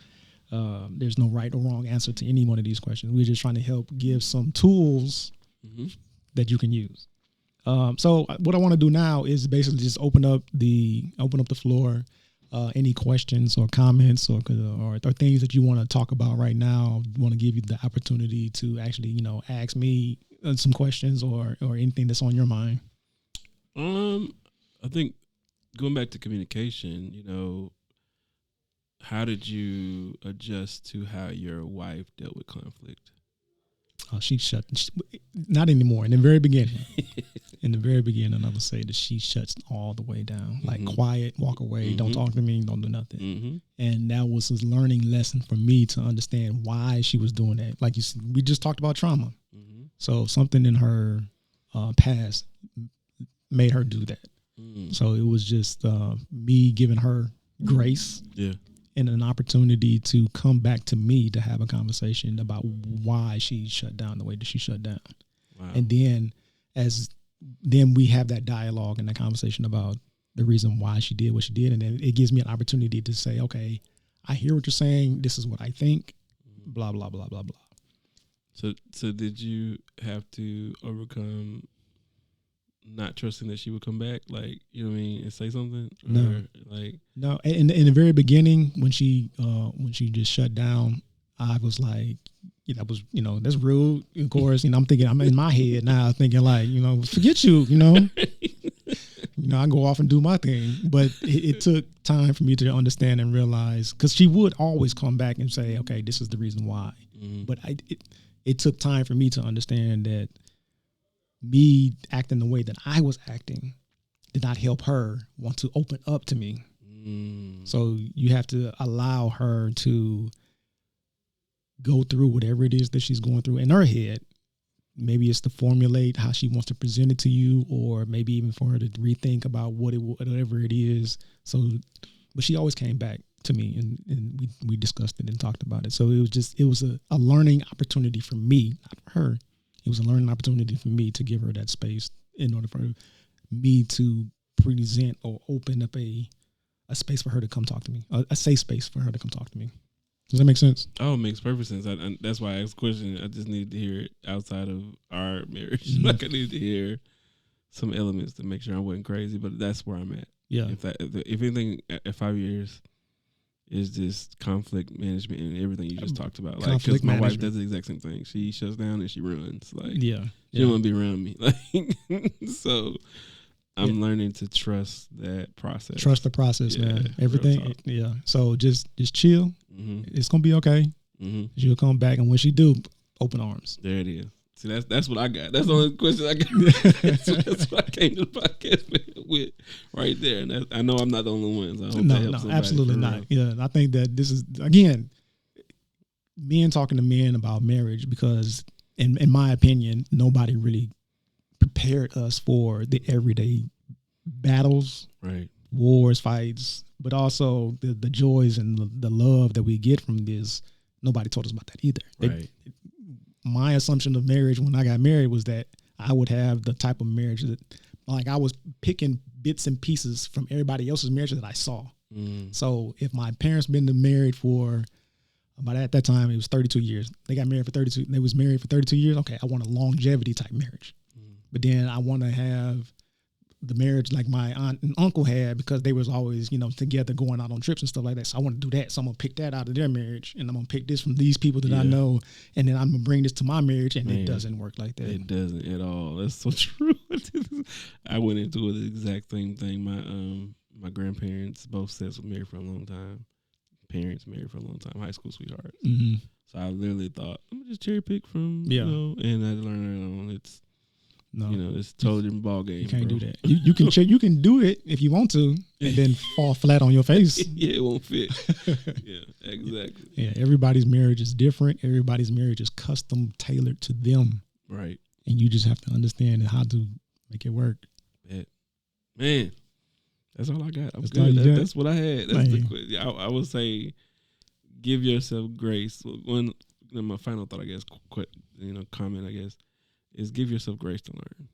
there's no right or wrong answer to any one of these questions. We're just trying to help give some tools that you can use. So what I want to do now is basically just open up the floor. Any questions or comments or things that you want to talk about right now. I want to give you the opportunity to actually, ask me some questions or anything that's on your mind. I think going back to communication, how did you adjust to how your wife dealt with conflict? Oh, not anymore. In the very beginning, I would say that she shuts all the way down. Like, quiet, walk away, don't talk to me, don't do nothing. And that was a learning lesson for me to understand why she was doing that. Like we just talked about trauma. So something in her past made her do that. So it was just me giving her grace and an opportunity to come back to me to have a conversation about why she shut down the way that she shut down. Wow. And then we have that dialogue and that conversation about the reason why she did what she did. And then it gives me an opportunity to say, okay, I hear what you're saying. This is what I think, blah, blah, blah, blah, blah. So did you have to overcome not trusting that she would come back? Like, you know what I mean? And say something? No. No. In the very beginning, when she just shut down, I was like, that was, that's rude. Of course, I'm thinking, I'm in my head now thinking like, forget you, I go off and do my thing. But it took time for me to understand and realize, because she would always come back and say, okay, this is the reason why. But it took time for me to understand that me acting the way that I was acting did not help her want to open up to me. So you have to allow her to go through whatever it is that she's going through in her head. Maybe it's to formulate how she wants to present it to you, or maybe even for her to rethink about whatever it is. So, but she always came back to me and we discussed it and talked about it. So it was a learning opportunity for me, not for her. It was a learning opportunity for me to give her that space in order for me to present or open up a space for her to come talk to me, a safe space for her to come talk to me. Does that make sense? Oh, it makes perfect sense. That's why I asked the question. I just needed to hear it outside of our marriage. Like I needed to hear some elements to make sure I wasn't crazy, but that's where I'm at. Yeah. If anything, at 5 years is just conflict management and everything you just talked about. Like, because my wife does the exact same thing. She shuts down and she runs. Like, she don't want to be around me. Like, so I'm learning to trust that process. Trust the process, man. Everything. Yeah. So just chill. It's gonna be okay. She'll come back, and when she do, open arms. There it is. See, that's what I got. That's the only question I got. So that's what I came to the podcast with right there. And I know I'm not the only one. So I hope that helps somebody. Absolutely not. Yeah, I think that this is, again, men talking to men about marriage, because in my opinion, nobody really prepared us for the everyday battles, right? Wars, fights, but also the joys and the love that we get from this. Nobody told us about that either. Right. My assumption of marriage when I got married was that I would have the type of marriage that, like, I was picking bits and pieces from everybody else's marriage that I saw. So if my parents been married for, about at that time, it was 32 years. They got married for 32. They was married for 32 years. Okay, I want a longevity type marriage. But then I want to have the marriage like my aunt and uncle had, because they was always, together going out on trips and stuff like that. So I want to do that. So I'm going to pick that out of their marriage, and I'm going to pick this from these people that I know. And then I'm going to bring this to my marriage, and it doesn't work like that. It doesn't at all. That's so true. I went into the exact same thing. My grandparents, both sets were married for a long time. Parents married for a long time. High school sweethearts. So I literally thought, I'm going to just cherry pick from, and I learned it's, it's a totally different ball game. You can't do that. You can you can do it if you want to, and then fall flat on your face. It won't fit. Yeah, exactly. Yeah, everybody's marriage is different. Everybody's marriage is custom tailored to them. Right. And you just have to understand how to make it work. Man, that's all I got. I'm good. That's what I had. That's I would say, give yourself grace. My final thought, I guess, comment, I guess, is give yourself grace to learn.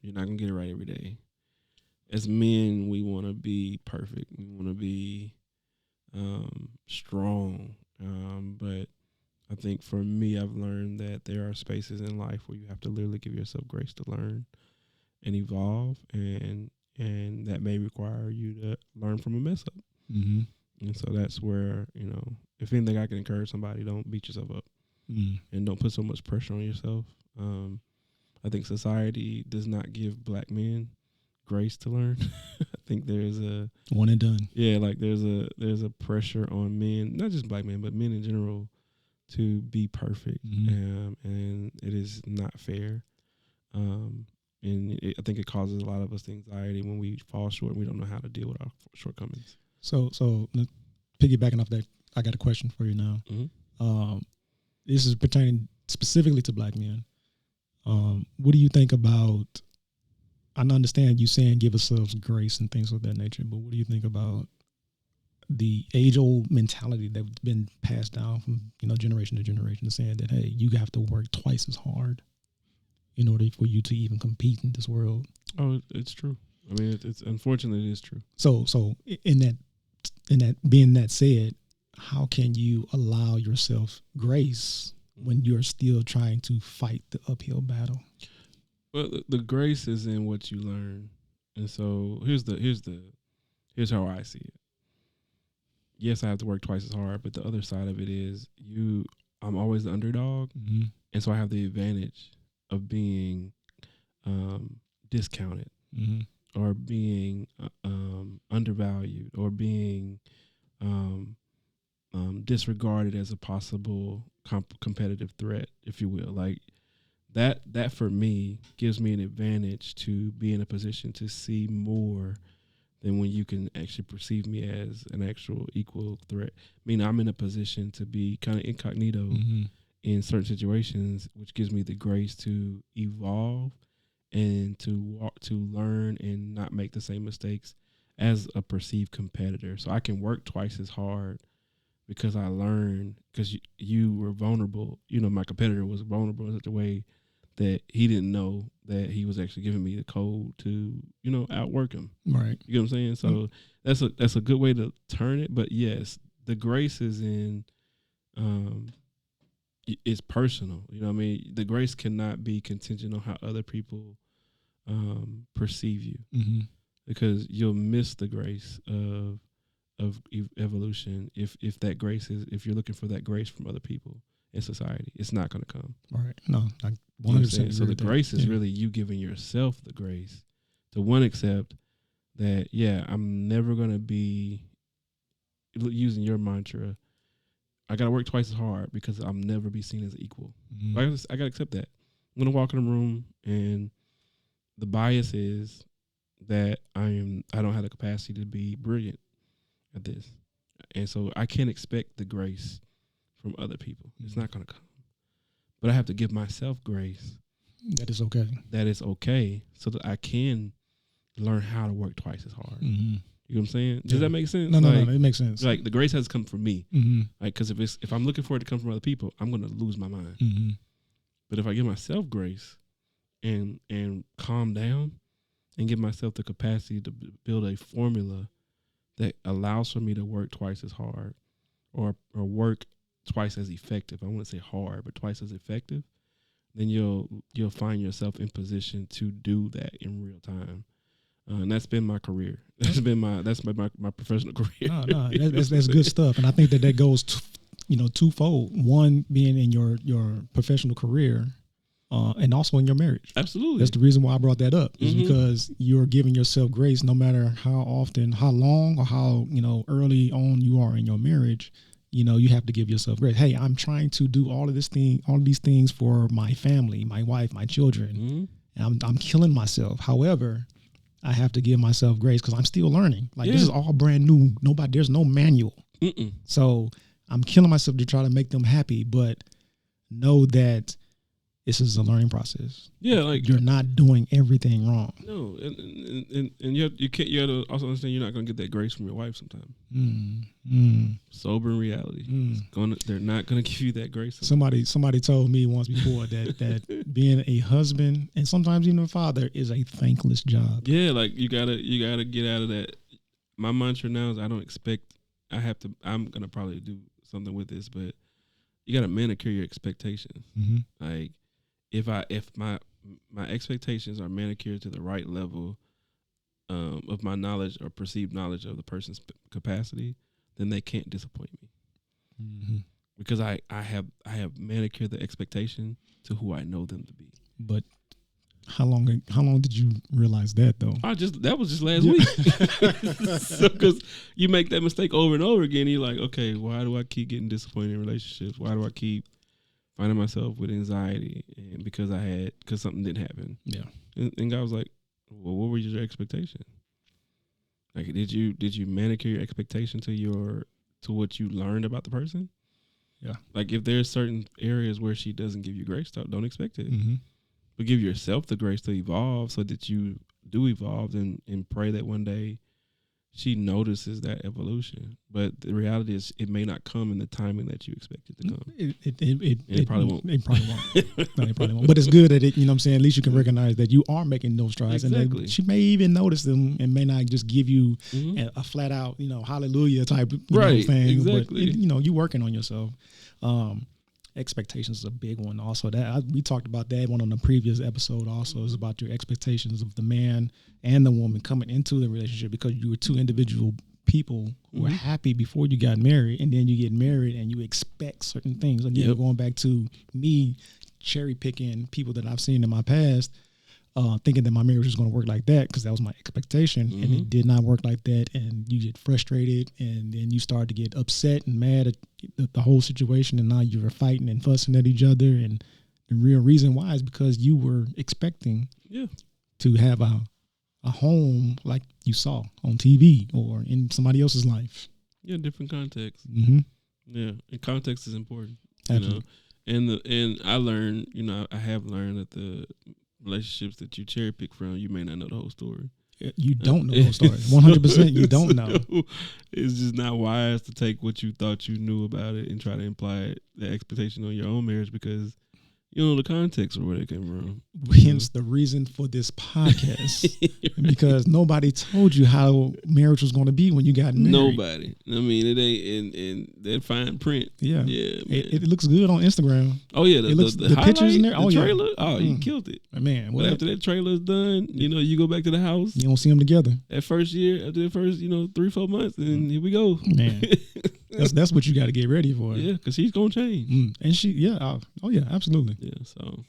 You're not going to get it right every day. As men, we want to be perfect. We want to be strong. But I think for me, I've learned that there are spaces in life where you have to literally give yourself grace to learn and evolve. And that may require you to learn from a mess up. And so that's where, if anything, I can encourage somebody, don't beat yourself up. And don't put so much pressure on yourself. I think society does not give black men grace to learn. I think there's a one and done. Yeah, like there's a pressure on men, not just black men, but men in general, to be perfect, and it is not fair. I think it causes a lot of us anxiety when we fall short and we don't know how to deal with our shortcomings. So piggybacking off that, I got a question for you now. This is pertaining specifically to black men. What do you think about I understand you saying give ourselves grace and things of that nature, but what do you think about the age-old mentality that's been passed down from generation to generation, saying that, hey, you have to work twice as hard in order for you to even compete in this world? Oh, it's true. I mean, it's unfortunately it is true. So in that being that said, how can you allow yourself grace when you're still trying to fight the uphill battle? Well, the grace is in what you learn, and so here's how I see it. Yes, I have to work twice as hard, but the other side of it is I'm always the underdog, Mm-hmm. and so I have the advantage of being discounted, Mm-hmm. or being undervalued, or being disregarded as a possible competitive threat, if you will. Like that for me gives me an advantage to be in a position to see more than when you can actually perceive me as an actual equal threat. I mean, I'm in a position to be kind of incognito Mm-hmm. in certain situations, which gives me the grace to evolve and to learn and not make the same mistakes as a perceived competitor. So I can work twice as hard because I learned, because you were vulnerable. My competitor was vulnerable in such a way that he didn't know that he was actually giving me the code to, outwork him. Right. You know what I'm saying? So that's a good way to turn it. But yes, the grace is in, it's personal. You know what I mean? The grace cannot be contingent on how other people perceive you, Mm-hmm. because you'll miss the grace of evolution if that grace is, if you're looking for that grace from other people in society. It's not going to come. Right. No, I 100% You know what I'm saying? agree So the with that. grace is really you giving yourself the grace to one accept that, yeah, I'm never going to be, using your mantra, I got to work twice as hard because I'll never be seen as equal. Mm-hmm. I got to accept that. I'm going to walk in a room and the bias is that I don't have the capacity to be brilliant at this. And so I can't expect the grace from other people. It's not going to come. But I have to give myself grace. That is okay. That is okay, so that I can learn how to work twice as hard. Mm-hmm. You know what I'm saying? Does that make sense? No, it makes sense. Like the grace has to come from me. Mm-hmm. Like, because if I'm looking for it to come from other people, I'm going to lose my mind. Mm-hmm. But if I give myself grace and calm down and give myself the capacity to build a formula that allows for me to work twice as hard, or work twice as effective. I wouldn't say hard, but twice as effective. Then you'll find yourself in position to do that in real time. And that's been my career. That's been my professional career. No, that's good stuff. And I think that goes twofold. One being in your professional career, and also in your marriage. Absolutely. That's the reason why I brought that up, is because you're giving yourself grace no matter how often, how long, or how early on you are in your marriage. You have to give yourself grace. Hey, I'm trying to do all of these things for my family, my wife, my children, and I'm killing myself. However, I have to give myself grace because I'm still learning. This is all brand new. There's no manual. So I'm killing myself to try to make them happy, but know that this is a learning process. Yeah, like you're not doing everything wrong. No, and you have to also understand you're not going to get that grace from your wife sometimes. Sober in reality, they're not going to give you that grace. Somebody told me once before that being a husband and sometimes even a father is a thankless job. Yeah, like you gotta get out of that. My mantra now is I'm gonna probably do something with this, but you gotta manicure your expectations. Like if my expectations are manicured to the right level of my knowledge or perceived knowledge of the person's capacity, then they can't disappoint me. Because I have manicured the expectation to who I know them to be. But how long did you realize that though? That was just last week. So because you make that mistake over and over again, you're like, okay, why do I keep getting disappointed in relationships? Why do I keep finding myself with anxiety? And because something didn't happen. Yeah. And God was like, well, what were your expectations? Like, did you manicure your expectation to what you learned about the person? Yeah. Like, if there's certain areas where she doesn't give you grace, don't expect it. But give yourself the grace to evolve so that you do evolve and pray that one day she notices that evolution. But the reality is it may not come in the timing that you expect it to come. It probably won't. It probably won't. No, it probably won't. But it's good that it, you know what I'm saying, at least you can recognize that you are making those strides. Exactly. And she may even notice them and may not just give you a flat out, hallelujah type, right, thing. exactly. But, you working on yourself. Expectations is a big one. Also, we talked about that one on the previous episode. Also, is about your expectations of the man and the woman coming into the relationship, because you were two individual people who were happy before you got married, and then you get married and you expect certain things. Again, going back to me cherry picking people that I've seen in my past, thinking that my marriage was going to work like that because that was my expectation, and it did not work like that, and you get frustrated, and then you start to get upset and mad at the whole situation, and now you're fighting and fussing at each other, and the real reason why is because you were expecting to have a home like you saw on TV or in somebody else's life. Yeah, different context. Yeah, and context is important. Absolutely. And I learned, I have learned that the relationships that you cherry pick from, you may not know the whole story. You don't know the whole story. 100% you don't know. It's just not wise to take what you thought you knew about it and try to imply the expectation on your own marriage, because you don't know the context of where they came from. Hence the reason for this podcast. Because nobody told you how marriage was going to be when you got married. Nobody. I mean, it ain't in that fine print. Yeah. Yeah. It looks good on Instagram. Oh, yeah. The pictures in there. The trailer. Yeah. Oh, you killed it. Man. But after that trailer's done, you go back to the house. You don't see them together. That first year, after the first, 3-4 months, and here we go. Man. That's what you got to get ready for. Yeah, because he's going to change. And she, absolutely. Yeah, so,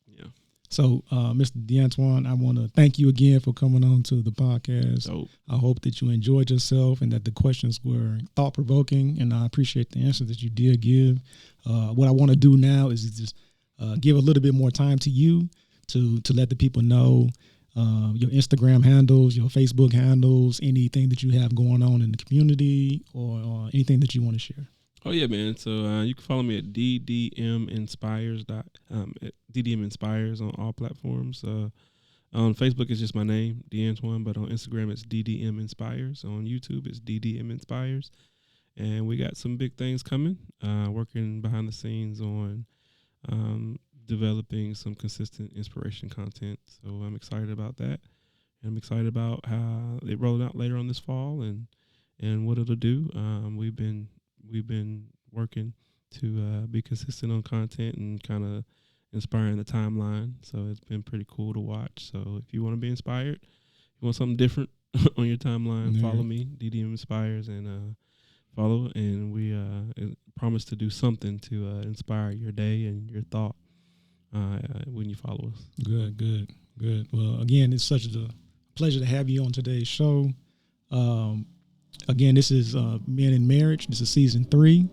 yeah. So, Mr. Antwaine, I want to thank you again for coming on to the podcast. Dope. I hope that you enjoyed yourself and that the questions were thought-provoking, and I appreciate the answers that you did give. What I want to do now is just give a little bit more time to you to let the people know your Instagram handles, your Facebook handles, anything that you have going on in the community, or anything that you want to share. Oh, yeah, man. So you can follow me at DDMInspires, DDMInspires on all platforms. On Facebook, it's just my name, Antwaine, but on Instagram, it's DDMInspires. On YouTube, it's DDMInspires. And we got some big things coming, working behind the scenes on developing some consistent inspiration content. So I'm excited about that. And I'm excited about how it rolled out later on this fall and what it'll do. We've been working to be consistent on content and kind of inspiring the timeline. So it's been pretty cool to watch. So if you want to be inspired, you want something different on your timeline, follow me, DDMInspires, and follow. And we promise to do something to inspire your day and your thought when you follow us. Good. Well, again, it's such a pleasure to have you on today's show. Again, this is Men in Marriage. This is season 3.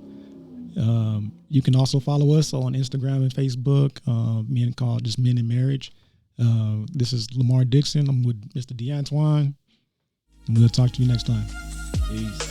You can also follow us on Instagram and Facebook, Men in Marriage. This is Lamar Dixon. I'm with Mr. Antwaine. And we'll talk to you next time. Peace.